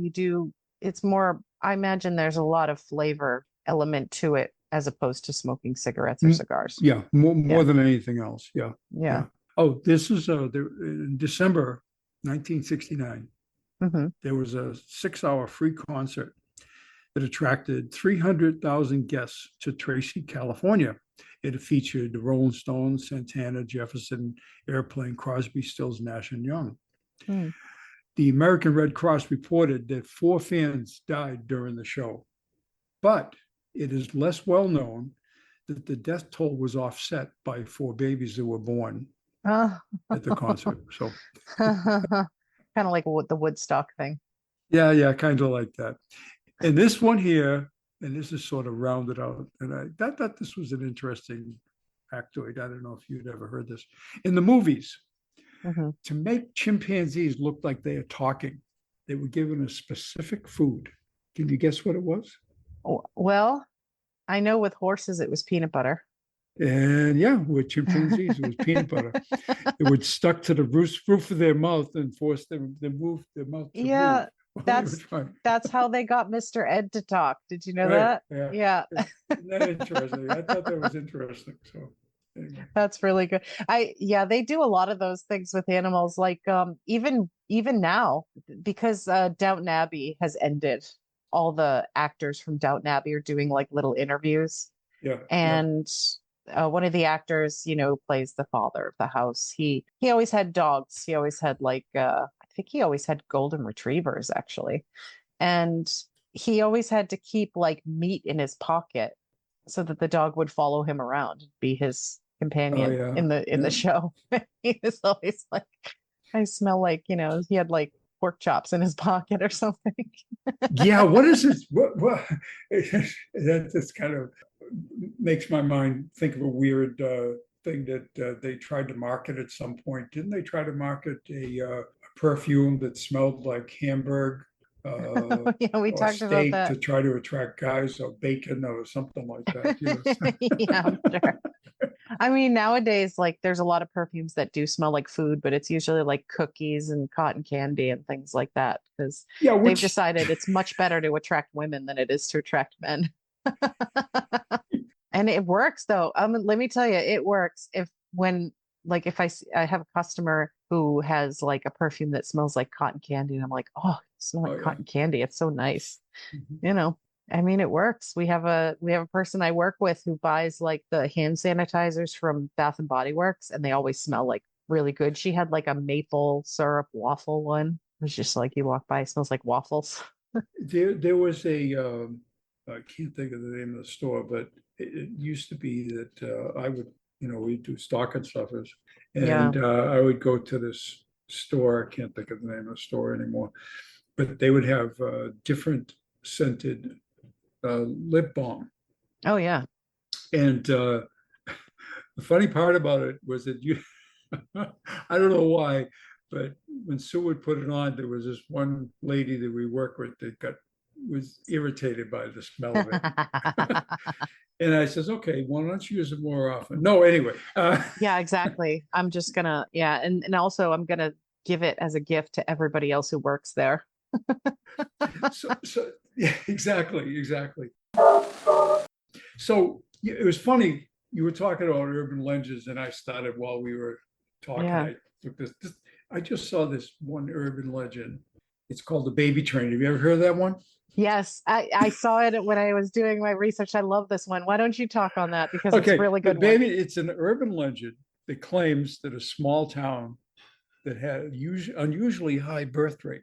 B: it's more, I imagine there's a lot of flavor element to it as opposed to smoking cigarettes or
A: Mm,
B: cigars.
A: yeah, more
B: Yeah.
A: than anything else. Yeah,
B: Yeah.
A: yeah. Oh, this is in December 1969.
B: Hmm.
A: There was a 6 hour free concert that attracted 300,000 guests to Tracy, California. It featured the Rolling Stones, Santana, Jefferson, Airplane, Crosby, Stills, Nash and Young.
B: Mm.
A: The American Red Cross reported that 4 fans died during the show, but it is less well known that the death toll was offset by 4 babies that were born
B: Oh.
A: at the concert. So,
B: Kind of like the Woodstock thing.
A: yeah, yeah, kind of like that. And this one here, and this is sort of rounded out, and I thought this was an interesting factoid. I don't know if you'd ever heard this. In the movies,
B: Hmm.
A: to make chimpanzees look like they are talking, they were given a specific food. Can you guess what it was?
B: Well, I know with horses it was peanut butter.
A: And yeah, with chimpanzees, it was peanut butter. It would stuck to the roof of their mouth and force them to move their mouth to move
B: Yeah,
A: while they were
B: that's
A: trying.
B: that's how they got Mr. Ed to talk. Did you know
A: Right.
B: that?
A: Yeah.
B: Yeah,
A: Isn't that interesting? I thought that was interesting. So anyway.
B: that's really good. Yeah, they do a lot of those things with animals, like even now, because Downton Abbey has ended, all the actors from Downton Abbey are doing like little interviews.
A: Yeah. Yeah.
B: And one of the actors, plays the father of the house. He always had dogs. He always had like I think he always had golden retrievers actually, and he always had to keep like meat in his pocket so that the dog would follow him around, be his
A: Oh
B: companion
A: yeah.
B: in the
A: Yeah.
B: show. He was always like, I smell like he had like pork chops in his pocket or something.
A: Yeah. What is this? What that just kind of makes my mind think of a weird thing that they tried to market at some point. Didn't they try to market a perfume that smelled like Hamburg
B: Yeah, we
A: or
B: talked about
A: steak
B: that.
A: to try to attract guys or bacon or something like that? You know?
B: Yeah, I'm sure. I mean, nowadays, like, there's a lot of perfumes that do smell like food, but it's usually like cookies and cotton candy and things like that because
A: Yeah,
B: they've
A: which
B: decided it's much better to attract women than it is to attract men. And it works though. Let me tell you, it works like if I have a customer who has like a perfume that smells like cotton candy, and I'm like, oh, you smell
A: oh
B: like
A: yeah.
B: cotton candy. It's so nice.
A: Mhm.
B: You know, I mean, it works. We have a person I work with who buys like the hand sanitizers from Bath and Body Works, and they always smell like really good. She had like a maple syrup waffle one. It was just like you walk by, it smells like waffles.
A: There was I can't think of the name of the store, but it used to be that I would we do stocking stuffers.
B: Yeah.
A: And I would go to this store. I can't think of the name of the store anymore, but they would have different scented lip balm.
B: Oh, yeah.
A: And the funny part about it was that I don't know why, but when Sue would put it on, there was this one lady that we worked with that was irritated by the smell of it. And I says, okay, why don't you use it more often? No, anyway.
B: Yeah, exactly. I'm just gonna, yeah, and also I'm gonna give it as a gift to everybody else who works there.
A: so yeah, exactly. So it was funny. You were talking about urban legends, and I started while we were talking.
B: Yeah.
A: I took this. I just saw this one urban legend. It's called the baby train. Have you ever heard of that one?
B: Yes, I saw it when I was doing my research. I love this one. Why don't you talk on that? Because it's a
A: Okay,
B: really
A: the
B: good one.
A: baby. It's an urban legend that claims that a small town that had unusually high birth rate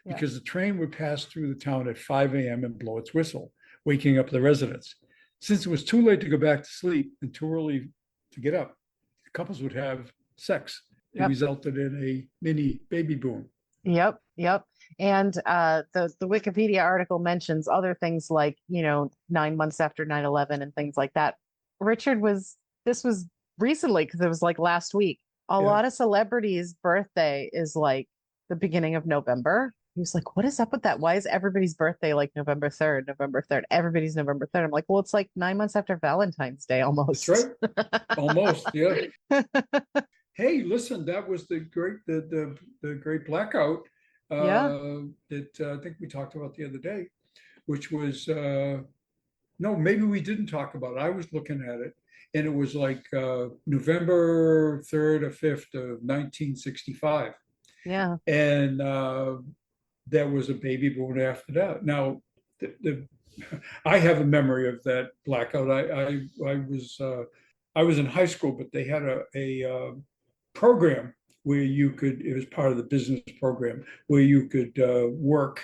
B: Yeah.
A: because the train would pass through the town at 5 a.m. and blow its whistle, waking up the residents. Since it was too late to go back to sleep and too early to get up, couples would have sex. It
B: Yep.
A: resulted in a mini baby boom.
B: Yep. And the Wikipedia article mentions other things like, 9 months after 9/11 and things like that. Richard this was recently because it was like last week. A
A: Yeah.
B: lot of celebrities' birthday is like the beginning of November. He was like, what is up with that? Why is everybody's birthday like November 3rd, November 3rd? Everybody's November 3rd. I'm like, well, it's like 9 months after Valentine's Day
A: That's
B: almost.
A: right. Almost. Yeah. Hey, listen, that was the great blackout
B: Yeah.
A: that I think we talked about the other day, which was no, maybe we didn't talk about it. I was looking at it, and it was like November 3rd or 5th of 1965,
B: Yeah.
A: and there was a baby born after that. Now, I have a memory of that blackout. I was in high school, but they had a program where you could, it was part of the business program where you could work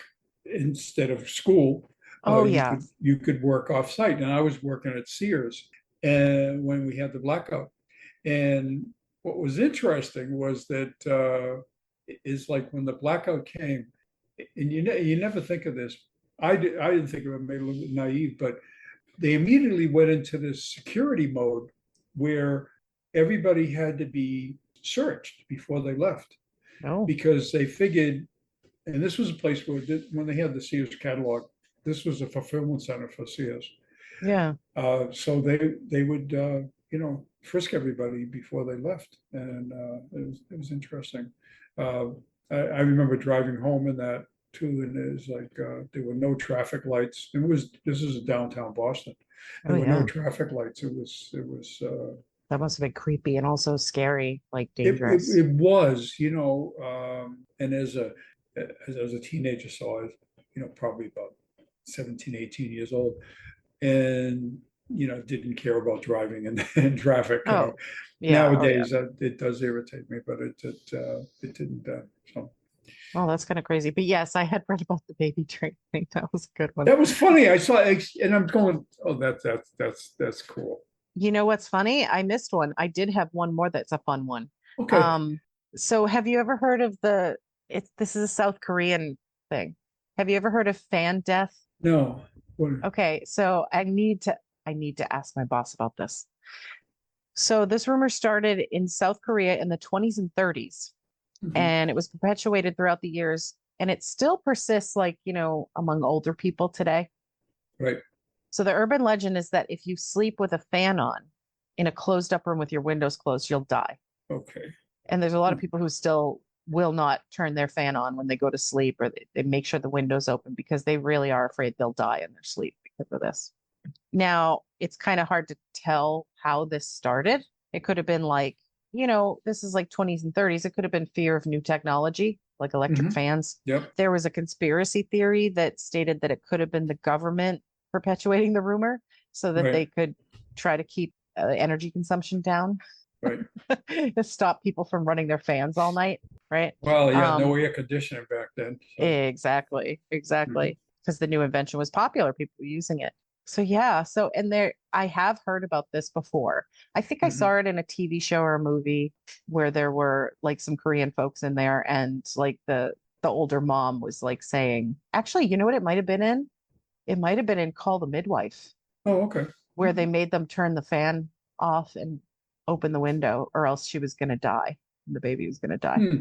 A: instead of school.
B: Oh,
A: You
B: yeah.
A: could work off site, and I was working at Sears, and when we had the blackout, and what was interesting was that is like when the blackout came, and you never think of this. I didn't think of it, maybe a little bit naive, but they immediately went into this security mode where everybody had to be searched before they left
B: No.
A: because they figured, and this was a place where when they had the Sears catalog, this was a fulfillment center for Sears.
B: Yeah.
A: So they would frisk everybody before they left, and it was interesting. I remember driving home in that too, and it was like there were no traffic lights. This is downtown Boston.
B: Oh,
A: There were no
B: yeah.
A: traffic lights. It was
B: That must have been creepy and also scary, like
A: it, it,
B: dangerous.
A: it was, and as a teenager, so I was, probably about 17, 18 years old, and didn't care about driving and traffic.
B: Oh, yeah. Oh, yeah.
A: Nowadays, it does irritate me, but it didn't. So
B: Oh, that's kind of crazy. But yes, I had read about the baby train thing. That was a good one.
A: that was funny. I saw, and I'm going, oh, that's cool.
B: You know what's funny? I missed one. I did have one more that's a fun one.
A: Okay,
B: Um, so have you ever heard of this is a South Korean thing. Have you ever heard of fan death?
A: no, what?
B: Okay, so I need to ask my boss about this. So this rumor started in South Korea in the 20s and 30s,
A: Mhm.
B: and it was perpetuated throughout the years, and it still persists, like, among older people today.
A: Right.
B: So the urban legend is that if you sleep with a fan on in a closed up room with your windows closed, you'll die.
A: Okay.
B: And there's a lot of people who still will not turn their fan on when they go to sleep, or they make sure the window's open because they really are afraid they'll die in their sleep because of this. Now, it's kind of hard to tell how this started. It could have been like, this is like 20s and 30s. It could have been fear of new technology, like electric
A: Mhm.
B: fans.
A: Yep.
B: There was a conspiracy theory that stated that it could have been the government perpetuating the rumor so that
A: Right.
B: they could try to keep energy consumption down,
A: Right.
B: to stop people from running their fans all night, right?
A: Well, yeah, no
B: Um,
A: air conditioning back then. So.
B: exactly,
A: Mhm.
B: because the new invention was popular, people were using it. So yeah, so and there I have heard about this before. I think I
A: Mhm.
B: saw it in a TV show or a movie where there were like some Korean folks in there and like the older mom was like saying, actually, you know what it might have been in? It might have been in Call the Midwife,
A: Oh, okay.
B: where they made them turn the fan off and open the window or else she was going to die. The baby was going to die.
A: Hmm.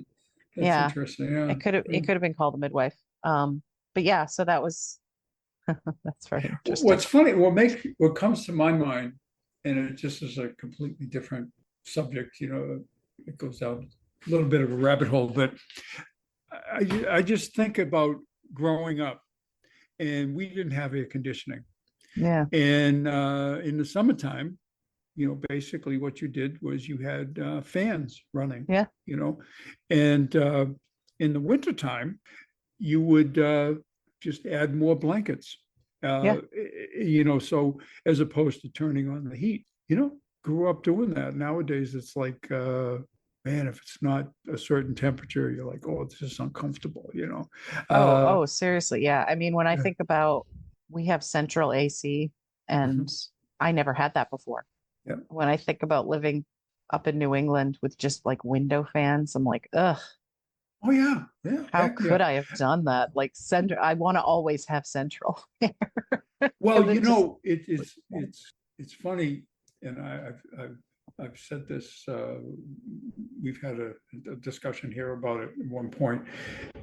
A: That's
B: Yeah,
A: interesting. Yeah.
B: it could have been Called the Midwife. But yeah, so that was that's very interesting.
A: What's funny, what comes to my mind, and it just is a completely different subject, it goes down a little bit of a rabbit hole, but I just think about growing up and we didn't have air conditioning.
B: Yeah.
A: And in the summertime, basically what you did was you had fans running,
B: Yeah.
A: and in the wintertime, you would just add more blankets, uh,
B: Yeah.
A: so as opposed to turning on the heat, grew up doing that. Nowadays, it's like, man, if it's not a certain temperature, you're like, oh, this is uncomfortable,
B: Oh,
A: Uh,
B: oh, seriously. Yeah. I mean, when I
A: yeah.
B: think about we have central AC and
A: Mhm.
B: I never had that before.
A: Yeah.
B: When I think about living up in New England with just like window fans, I'm like, ugh,
A: Oh yeah. Yeah.
B: how
A: Heck yeah.
B: could I have done that? Like center, I want to always have central
A: Well,
B: because it just
A: it's funny, and I've said this. We've had a discussion here about it at one point,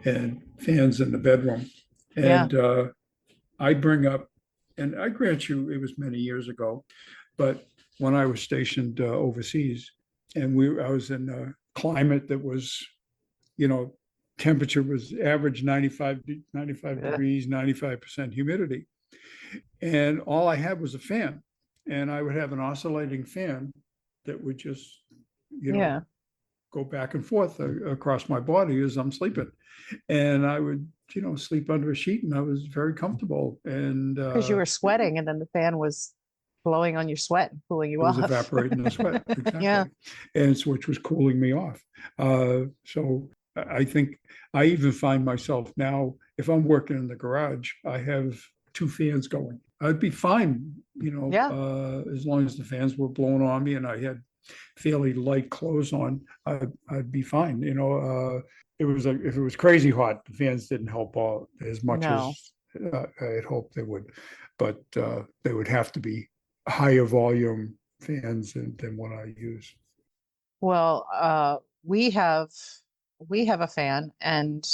A: and fans in the bedroom,
B: yeah,
A: and I bring up, and I grant you, it was many years ago, but when I was stationed overseas, and I was in a climate that was, you know, temperature was average 95
B: ugh,
A: degrees, 95% humidity. And all I had was a fan. And I would have an oscillating fan that would just, you know,
B: yeah,
A: go back and forth across my body as I'm sleeping. And I would, sleep under a sheet and I was very comfortable. And
B: because you were sweating and then the fan was blowing on your sweat and cooling you
A: it was
B: off.
A: evaporating the sweat,
B: Yeah.
A: exactly. And so, which was cooling me off. So I think I even find myself now, if I'm working in the garage, I have two fans going. I'd be fine,
B: Yeah.
A: as long as the fans were blowing on me and I had fairly light clothes on, I'd be fine. If it was crazy hot, the fans didn't help all as much
B: No.
A: as I had hoped they would, but they would have to be higher volume fans than what I use.
B: Well, we have a fan and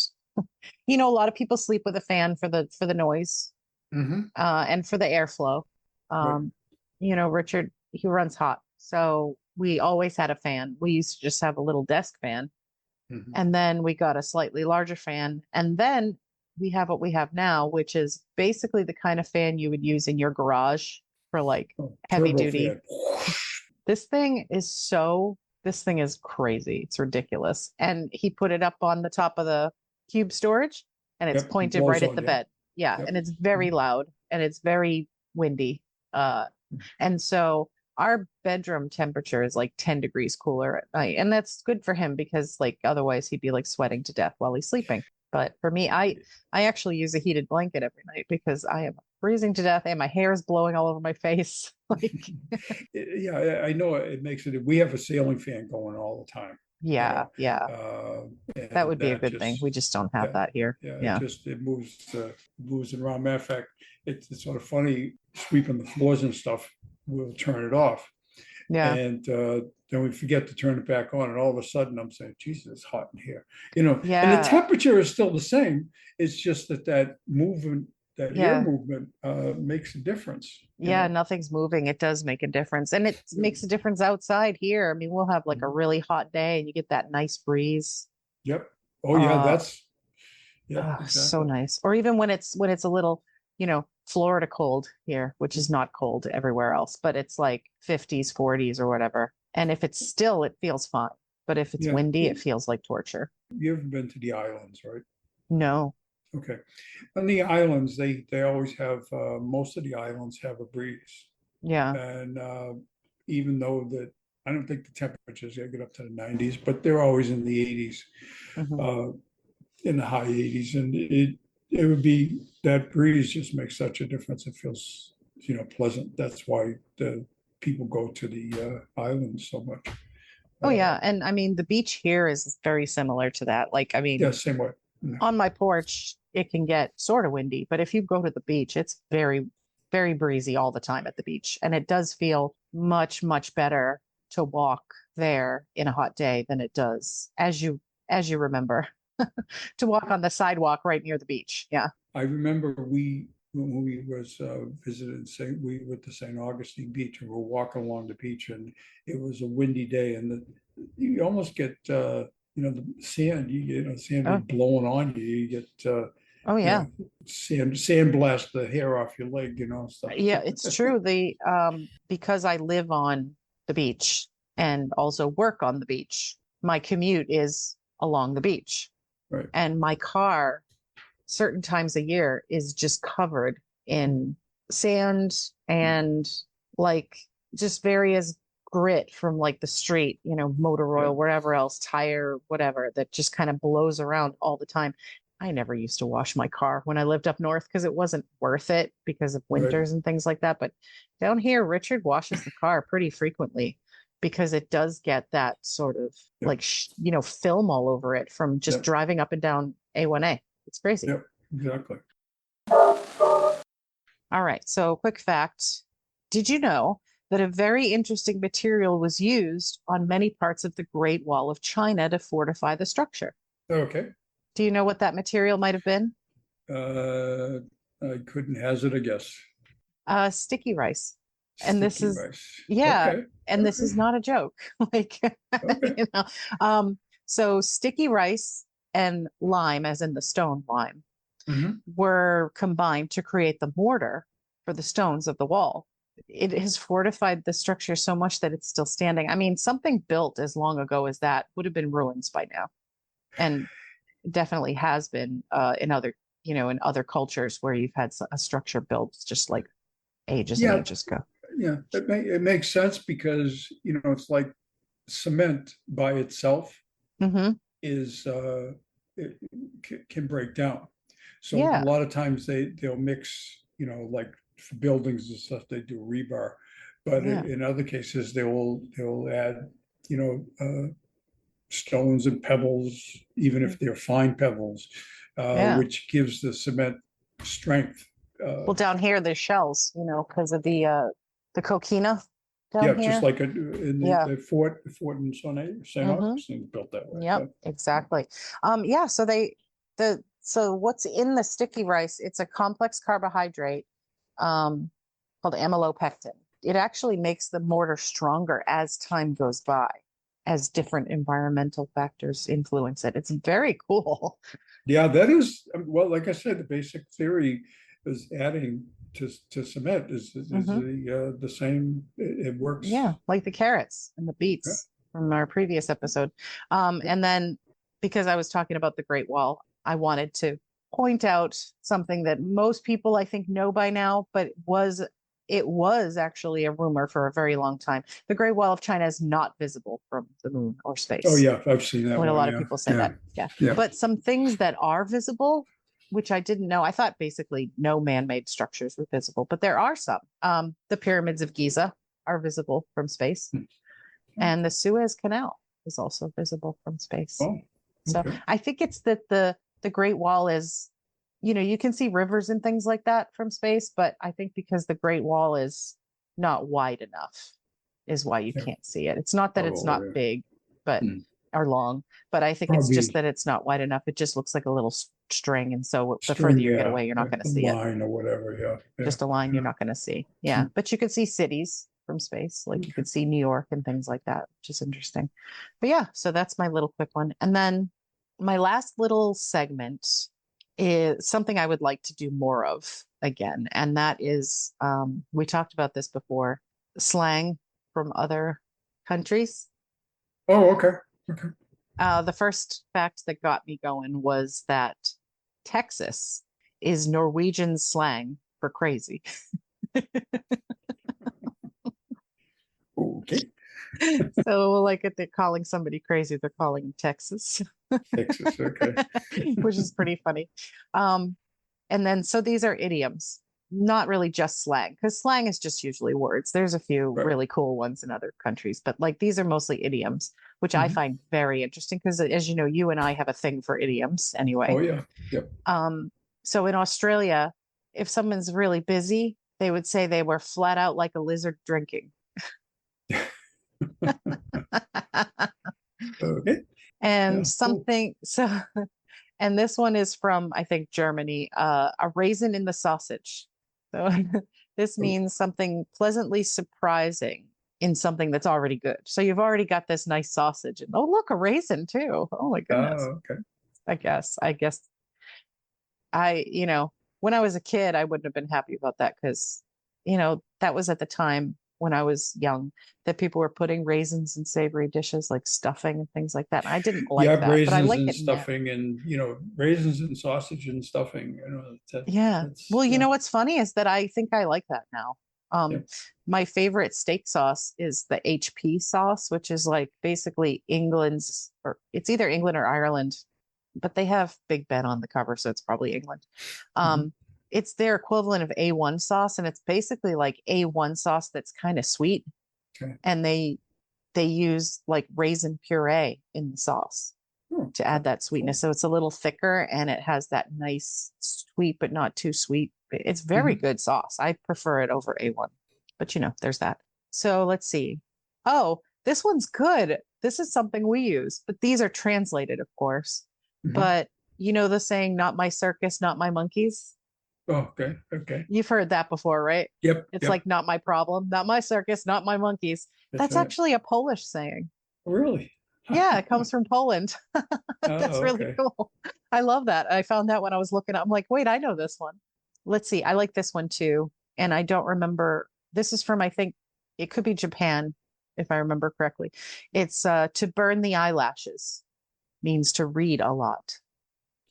B: a lot of people sleep with a fan for the noise
A: Mm-hmm.
B: and for the airflow.
A: Right.
B: Um, Richard, he runs hot. So we always had a fan. We used to just have a little desk fan.
A: Mm-hmm.
B: And then we got a slightly larger fan. And then we have what we have now, which is basically the kind of fan you would use in your garage for like
A: Oh,
B: heavy
A: turbo
B: duty.
A: fan.
B: This thing is crazy. It's ridiculous. And he put it up on the top of the cube storage and it's
A: Yep.
B: pointed right
A: Blows
B: at
A: on
B: the
A: you.
B: bed. Yeah.
A: Yep.
B: And it's very loud and it's very windy. Uh, and so our bedroom temperature is like 10 degrees cooler at night. And that's good for him because like otherwise he'd be like sweating to death while he's sleeping. But for me, I actually use a heated blanket every night because I am freezing to death and my hair is blowing all over my face. Like,
A: Yeah, I know it makes it. We have a ceiling fan going all the time, you
B: yeah,
A: know,
B: yeah.
A: uh,
B: That
A: and
B: would be a
A: that
B: good thing. We
A: just,
B: just don't have
A: yeah,
B: that here.
A: yeah,
B: Yeah.
A: it moves it around. Matter of fact, it's sort of funny sweeping the floors and stuff. We'll turn it off,
B: Yeah.
A: and then we forget to turn it back on, and all of a sudden I'm saying, Jesus, it's hot in here, and the
B: Yeah.
A: temperature is still the same. It's just that movement, that air
B: Yeah.
A: movement, makes a difference,
B: Yeah. Nothing's moving. It does make a difference. And it makes a difference outside here. I mean, we'll have like a
A: Mhm.
B: really hot day and you get that nice breeze.
A: Yep. Oh yeah,
B: Uh,
A: yeah,
B: so
A: exactly.
B: nice. Or even when it's a little, Florida cold here, which is not cold everywhere else, but it's like 50s, 40s or whatever. And if it's still, it feels fine. But if it's
A: Yeah.
B: windy, it feels like torture.
A: You ever been to the islands, right?
B: No.
A: Okay. On the islands, they always have, most of the islands have a breeze.
B: Yeah.
A: And even though that, I don't think the temperatures get up to the 90s, but they're always in the 80s,
B: Hmm.
A: uh, in the high 80s. And it would be, that breeze just makes such a difference. It feels pleasant. That's why the people go to the islands so much.
B: Oh yeah, and I mean the beach here is very similar to that. Like I
A: Yeah,
B: mean,
A: same way. Yeah.
B: on my porch it can get sort of windy, but if you go to the beach, it's very, very breezy all the time at the beach, and it does feel much, much better to walk there in a hot day than it does, as you remember, to walk on the sidewalk right near the beach. Yeah.
A: I remember when we was visiting we went to St. Augustine Beach, and we were walking along the beach, and it was a windy day, and you almost get the sand, sand
B: Oh,
A: is blowing on you. You get
B: oh yeah.
A: sand blast the hair off your leg, stuff.
B: Yeah, it's true. Because I live on the beach and also work on the beach, my commute is along the beach.
A: Right.
B: And my car, certain times a year, is just covered in sand and like just various grit from like the street, motor
A: Yeah.
B: oil, wherever else, tire, whatever, that just kind of blows around all the time. I never used to wash my car when I lived up north because it wasn't worth it because of
A: Right.
B: winters and things like that. But down here, Richard washes the car pretty frequently because it does get that sort of
A: Yep.
B: like, film all over it from just
A: Yep.
B: driving up and down A1A. It's crazy.
A: Yep, exactly.
B: All right. So, quick fact. Did you know that a very interesting material was used on many parts of the Great Wall of China to fortify the structure?
A: Okay.
B: Do you know what that material might have been?
A: I couldn't hazard a guess.
B: Sticky rice. And this
A: Sticky
B: is,
A: rice.
B: yeah,
A: Okay.
B: and this is
A: Okay.
B: not a joke. Like,
A: Okay.
B: you know, so sticky rice and lime, as in the stone lime,
A: Mhm.
B: were combined to create the mortar for the stones of the wall. It has fortified the structure so much that it's still standing. I mean, something built as long ago as that would have been ruins by now, and definitely has been in other cultures where you've had a structure built just like ages and
A: Yeah,
B: ages ago.
A: yeah. It makes sense because it's like cement by itself
B: Hmm.
A: is it can break down. So a
B: Yeah,
A: lot of times they'll mix, like for buildings and stuff, they do rebar, but
B: yeah,
A: in other cases they'll add, you know, stones and pebbles, even if they're fine pebbles,
B: yeah.
A: which gives the cement strength.
B: Well, down here there's shells, because of the coquina down
A: Yeah, just
B: here.
A: like in
B: Yeah.
A: the fort in St.
B: Hmm.
A: Augustine built that way.
B: Yep,
A: Yeah.
B: exactly. Yeah, so what's in the sticky rice, it's a complex carbohydrate um called amylopectin. It actually makes the mortar stronger as time goes by, as different environmental factors influence it. It's very cool.
A: Yeah, that is, well, like I said, the basic theory is adding to cement is
B: Hmm.
A: the same. It works.
B: Yeah, like the carrots and the
A: Yeah,
B: beets from our previous episode.
A: yeah.
B: And then because I was talking about the Great Wall, I wanted to point out something that most people I think know by now, but it was actually a rumor for a very long time. The Great Wall of China is not visible from the moon or
A: Oh
B: space.
A: yeah, I've seen that
B: When a
A: one.
B: lot of
A: Yeah,
B: people say
A: yeah,
B: that. Yeah.
A: yeah.
B: But some things that are visible, which I didn't know. I thought basically no man-made structures were visible, but there are some. The pyramids of Giza are visible from space, and the Suez Canal is also visible from space.
A: Oh,
B: So
A: okay.
B: I think it's that the Great Wall is, you can see rivers and things like that from space, but I think because the Great Wall is not wide enough is why you
A: Yeah.
B: can't see it. It's not that it's
A: Oh,
B: not
A: yeah.
B: big, but
A: Hmm.
B: or long, but I think it's just
A: Probably
B: that it's not wide enough. It just looks like a little string, and so the further
A: string.
B: you get
A: Yeah,
B: away, you're not
A: yeah,
B: going to
A: a
B: see it.
A: line or whatever. Yeah, yeah,
B: Just a line you're
A: yeah.
B: not going to see. Yeah,
A: Hmm.
B: but you can see cities from space, like you
A: Okay.
B: could see New York and things like that, which is interesting. But yeah, so that's my little quick one. And then my last little segment is something I would like to do more of again, and that is we talked about this before, slang from other countries.
A: Oh, okay. Okay.
B: The first fact that got me going was that Texas is Norwegian slang for crazy.
A: Okay.
B: So, like, if they're calling somebody crazy, they're calling them Texas,
A: Texas. Okay.
B: which is pretty funny. Um, and then, so these are idioms. not really just slang, because slang is just usually words. There's a few
A: Right.
B: really cool ones in other countries, but like these are mostly idioms, which I
A: Mhm.
B: find very interesting because, as you know, you and I have a thing for idioms
A: Oh,
B: anyway.
A: yeah. Yep.
B: So in Australia, if someone's really busy, they would say they were flat out like a lizard drinking.
A: Okay.
B: And
A: Yeah. Cool.
B: something so and this one is from, I think, Germany, a raisin in the sausage. So this
A: Oh,
B: means something pleasantly surprising in something that's already good. So you've already got this nice sausage, and oh, look, a raisin too. Oh my goodness.
A: okay.
B: I guess when I was a kid, I wouldn't have been happy about that because, that was at the time when I was young that people were putting raisins in savory dishes like stuffing and things like that. And I didn't
A: Yeah,
B: like that, but I
A: raisins
B: like
A: and
B: it now.
A: stuffing, and raisins and sausage and stuffing.
B: Yeah.
A: That's
B: Well,
A: yeah,
B: what's funny is that I think I like that now.
A: yeah.
B: My favorite steak sauce is the HP sauce, which is like basically England's, or it's either England or Ireland, but they have Big Ben on the cover, so it's probably England.
A: Mhm.
B: Um, it's their equivalent of A1 sauce, and it's basically like A1 sauce that's kind of sweet,
A: Okay.
B: and they use like raisin puree in the sauce
A: Oh,
B: to
A: okay.
B: add that
A: Cool.
B: sweetness. So it's a little thicker and it has that nice sweet, but not too sweet. It's very
A: Mhm.
B: good sauce. I prefer it over A1, but there's that. So let's see. Oh, this one's good. This is something we use, but these are translated, of course.
A: Mhm.
B: But the saying, not my circus, not my monkeys.
A: Oh, okay. Okay.
B: You've heard that before, right?
A: Yep.
B: It's
A: Yep.
B: like, not my problem, not my circus, not my monkeys.
A: That's
B: That's
A: right.
B: actually a Polish saying.
A: Really?
B: Yeah, it comes from Poland. That's
A: Oh,
B: really
A: okay.
B: cool. I love that. I found that when I was looking up. I'm like, wait, I know this one. Let's see. I like this one too. And I don't remember. This is from, I think it could be Japan, if I remember correctly. It's to burn the eyelashes means to read a lot.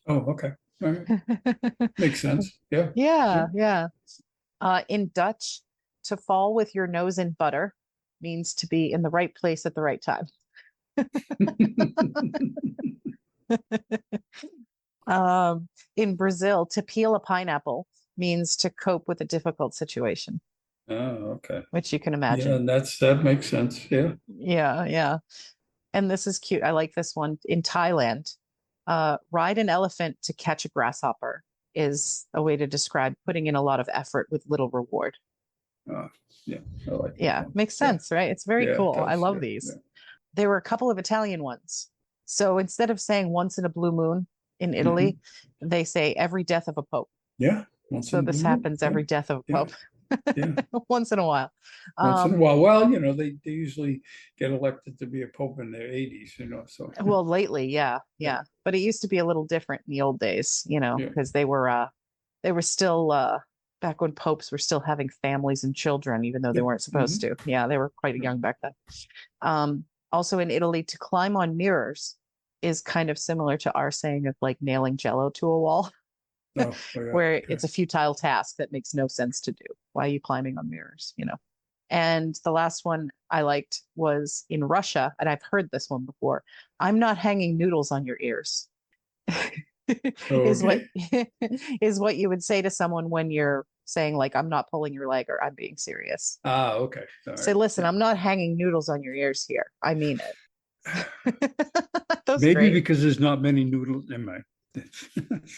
A: Oh, okay. All right. Makes sense. Yeah. Yeah.
B: Yeah, yeah. In Dutch, to fall with your nose in butter means to be in the right place at the right time. In Brazil, to peel a pineapple means to cope with a difficult situation,
A: Oh, okay.
B: which you can
A: Yeah,
B: imagine.
A: that makes sense. Yeah.
B: Yeah, yeah. And this is cute. I like this one. In Thailand, ride an elephant to catch a grasshopper is a way to describe putting in a lot of effort with little reward.
A: Uh, yeah. I like that
B: Yeah,
A: one.
B: makes
A: Yeah.
B: sense, right? It's very
A: Yeah, it
B: cool. I
A: does.
B: love
A: Yeah. Yeah.
B: these. There were a couple of Italian ones. So instead of saying once in a blue moon in Italy,
A: Mhm.
B: they say every death of a pope.
A: Yeah. Once
B: So
A: in a
B: this
A: blue moon.
B: happens
A: Yeah.
B: every death of a
A: Yeah.
B: pope
A: Yeah.
B: once in a while.
A: Once in a
B: Um,
A: while. Well, they usually get elected to be a pope in their 80s, so
B: well, lately, yeah,
A: yeah.
B: yeah. But it used to be a little different in the old days,
A: Yeah.
B: because they were still back when popes were still having families and children, even though they
A: Yep.
B: weren't supposed
A: Hmm.
B: to. Yeah, they were quite young back then. Also in Italy, to climb on mirrors is kind of similar to our saying of like nailing jello to a wall,
A: Oh, yeah.
B: where
A: Okay.
B: it's a futile task that makes no sense to do. Why are you climbing on mirrors? And the last one I liked was in Russia, and I've heard this one before. I'm not hanging noodles on your ears. is what
A: Okay.
B: is what you would say to someone when you're saying like I'm not pulling your leg or I'm being serious.
A: Ah, okay. All
B: Say,
A: right.
B: listen,
A: Yeah.
B: I'm not hanging noodles on your ears here. I mean it. That's
A: Maybe
B: great.
A: because there's not many noodles in my.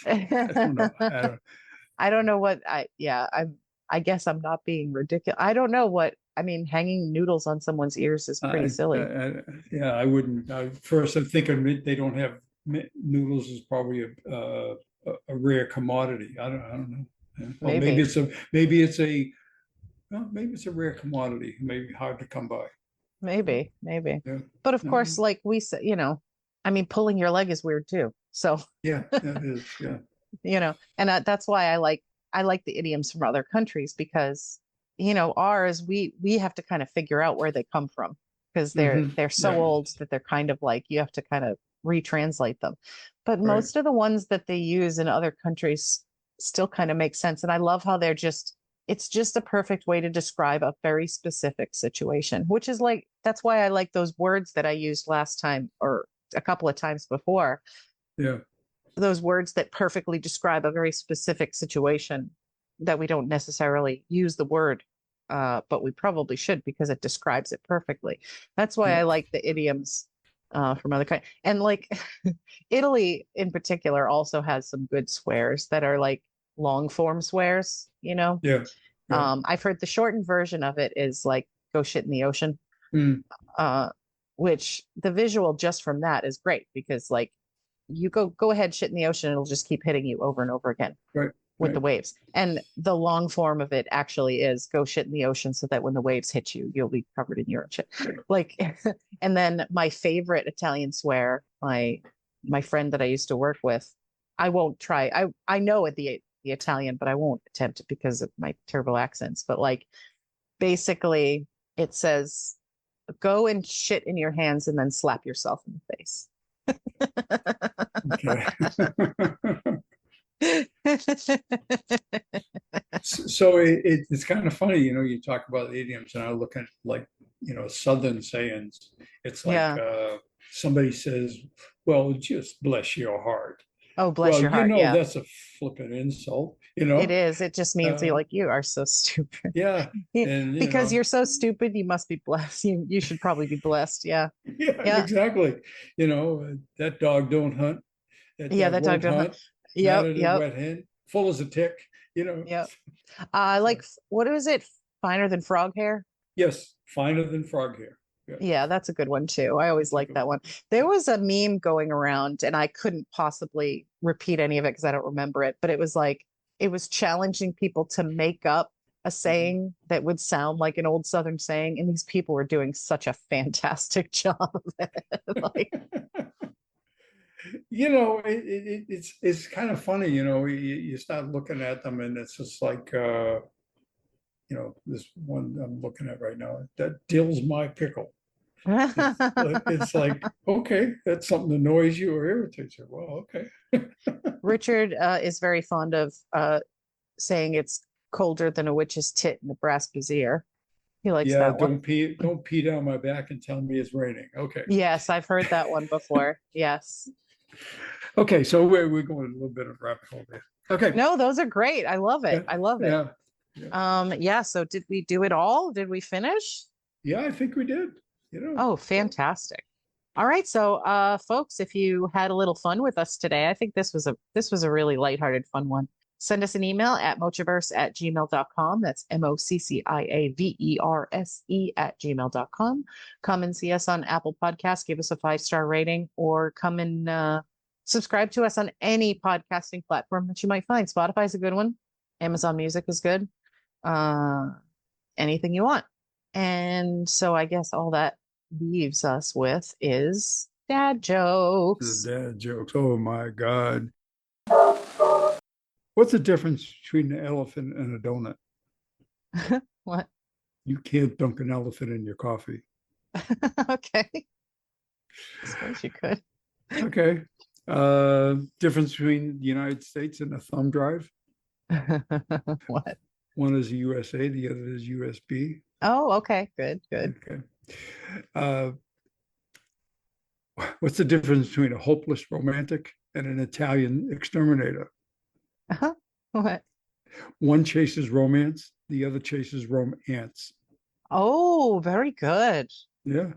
A: I don't know. I don't.
B: I don't know what I guess I'm not being ridiculous. I don't know what I mean. Hanging noodles on someone's ears is pretty silly.
A: Yeah, I wouldn't. First, I'm thinking they don't have noodles is probably a rare commodity. I don't know. Yeah. Well,
B: Maybe,
A: maybe it's a rare commodity. Maybe hard to come by.
B: maybe.
A: Yeah.
B: But of
A: Yeah.
B: course, like we said, I mean, pulling your leg is weird too. So,
A: Yeah. That is. Yeah.
B: and that's why I like the idioms from other countries because, ours we have to kind of figure out where they come from because they're
A: Hmm.
B: they're so
A: Yeah.
B: old that they're kind of like you have to kind of retranslate them. But
A: Right.
B: most of the ones that they use in other countries still kind of make sense. And I love how it's just a perfect way to describe a very specific situation, which is like that's why I like those words that I used last time or a couple of times before,
A: Yeah.
B: those words that perfectly describe a very specific situation that we don't necessarily use the word, but we probably should because it describes it perfectly. That's why I
A: Yep.
B: like the idioms from other countries. And like Italy in particular also has some good swears that are like long form swears, you know.
A: Yeah. Yeah.
B: I've heard the shortened version of it is like go shit in the ocean,
A: Mm,
B: uh, which the visual just from that is great because like you go ahead, shit in the ocean, it'll just keep hitting you over and over again
A: right.
B: with the
A: Right.
B: waves. And the long form of it actually is go shit in the ocean so that when the waves hit you, you'll be covered in your own shit. Like, and then my favorite Italian swear, my friend that I used to work with, I won't try. I know the Italian, but I won't attempt it because of my terrible accents. But like basically it says go and shit in your hands and then slap yourself in the face.
A: Okay. So it's kind of funny, you talk about idioms, and I look at like, Southern sayings. It's like
B: Yeah.
A: somebody says, well, just bless your heart.
B: Oh, bless
A: Well,
B: your heart. Yeah.
A: that's a flippant insult,
B: It is. It just means
A: Uh,
B: you like you are so stupid.
A: yeah.
B: Yeah,
A: And,
B: because you're so stupid, you must be blessed. You should probably be blessed. Yeah.
A: yeah,
B: Yeah.
A: exactly. That dog don't hunt, that
B: Yeah,
A: dog
B: that dog
A: won't
B: don't hunt.
A: hunt, mad
B: Yep,
A: at a
B: yep,
A: wet hen, full as a tick,
B: yep.
A: So,
B: What is it? Finer than frog hair?
A: yes, finer than frog hair. Yeah,
B: Yeah, that's a good one too. I always
A: that's a
B: like
A: good
B: that
A: one.
B: one. There was a meme going around, and I couldn't possibly repeat any of it because I don't remember it, but it was like it was challenging people to make up a
A: Mhm.
B: saying that would sound like an old Southern saying, and these people were doing such a fantastic job of it. Like,
A: It's kind of funny, you start looking at them and it's just like, this one I'm looking at right now, that dill's my pickle. It's like, okay, that's something that annoys you or irritates you. Well, okay.
B: Richard is very fond of saying it's colder than a witch's tit in the brass brazier. He likes
A: Yeah,
B: that one.
A: don't pee down my back and tell me it's raining. Okay.
B: Yes, I've heard that one before. Yes.
A: Okay, so we're going a little bit of rabbit hole there. Okay.
B: No, those are great. I love it.
A: Yeah,
B: I love it.
A: yeah, yeah.
B: Yeah, so did we do it all? Did we finish?
A: Yeah, I think we did.
B: Oh,
A: Yeah.
B: fantastic. All right, so folks, if you had a little fun with us today, I think this was a really lighthearted fun one. Send us an email at mochiverse@gmail.com. That's MOCCIAVERSE@gmail.com. Come and see us on Apple Podcasts, give us a 5-star rating, or come and subscribe to us on any podcasting platform that you might find. Spotify is a good one. Amazon Music is good. Uh, Anything you want. And so I guess all that leaves us with is dad
A: The
B: jokes.
A: dad jokes. Oh my God. What's the difference between an elephant and a donut?
B: What?
A: You can't dunk an elephant in your coffee.
B: Okay. I suppose you could.
A: Okay. Difference between the United States and a thumb drive.
B: What?
A: One is USA, the other is USB.
B: Oh, okay. Good, good.
A: Okay. Uh, what's the difference between a hopeless romantic and an Italian exterminator?
B: Uh-huh. What?
A: One chases romance, the other chases romance.
B: Oh, very good.
A: Yeah.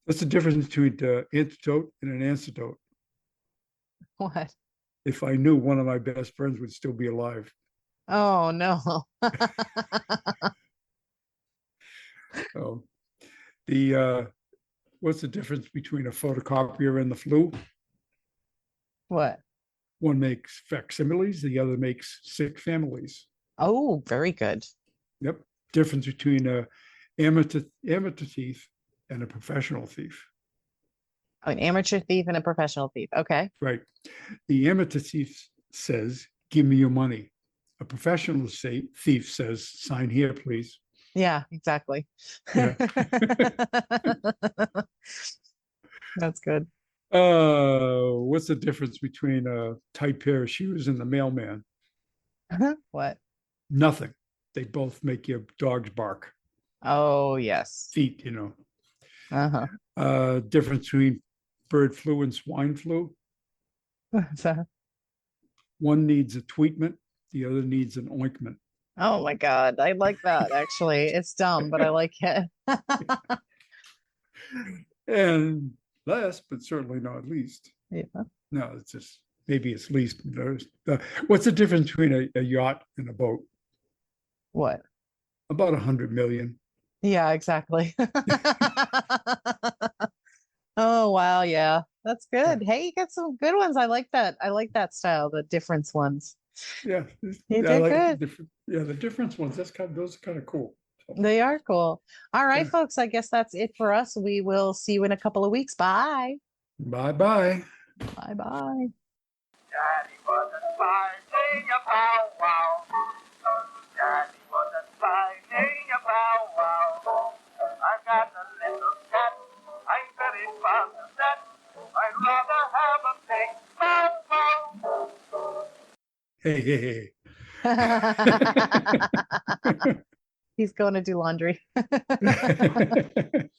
A: What's the difference between an antidote and an antidote?
B: What?
A: If I knew, one of my best friends would still be alive.
B: Oh, no.
A: So the what's the difference between a photocopier and the flu?
B: What?
A: One makes facsimiles, the other makes sick families.
B: Oh, very good.
A: Yep. Difference between a amateur thief and a professional thief.
B: An amateur thief and a professional thief. Okay.
A: Right. The amateur thief says, "Give me your money." A professional thief says, "Sign here, please."
B: Yeah, exactly.
A: Yeah.
B: That's good.
A: What's the difference between a tight pair of shoes and the mailman?
B: What?
A: Nothing. They both make your dogs bark.
B: Oh, yes.
A: Feet.
B: Uh-huh.
A: Difference between bird flu and swine flu.
B: So,
A: One needs a treatment, The other needs an ointment.
B: Oh my God. I like that actually. It's dumb, but I like it.
A: And last, but certainly not least,
B: Yeah.
A: no, it's just maybe it's least. What's the difference between a yacht and a boat?
B: What?
A: About 100 million.
B: Yeah, exactly. Oh wow, yeah. That's
A: Yeah,
B: good. Hey, you got some good ones. I like that. I like that style, the difference ones.
A: yeah,
B: You
A: I
B: did
A: like the
B: good.
A: different. Yeah, the difference ones. Those are kind of cool. So,
B: They are cool. All right,
A: yeah.
B: folks. I guess that's it for us. We will see you in a couple of weeks. Bye.
A: Bye bye.
B: Bye bye.
C: Daddy wasn't fighting a powwow. Daddy wasn't fighting a powwow. I've got a little cat. I'm very fond of that. I'd rather have a big bow wow.
A: Hey, hey,
B: He's going to do laundry.
A: hey.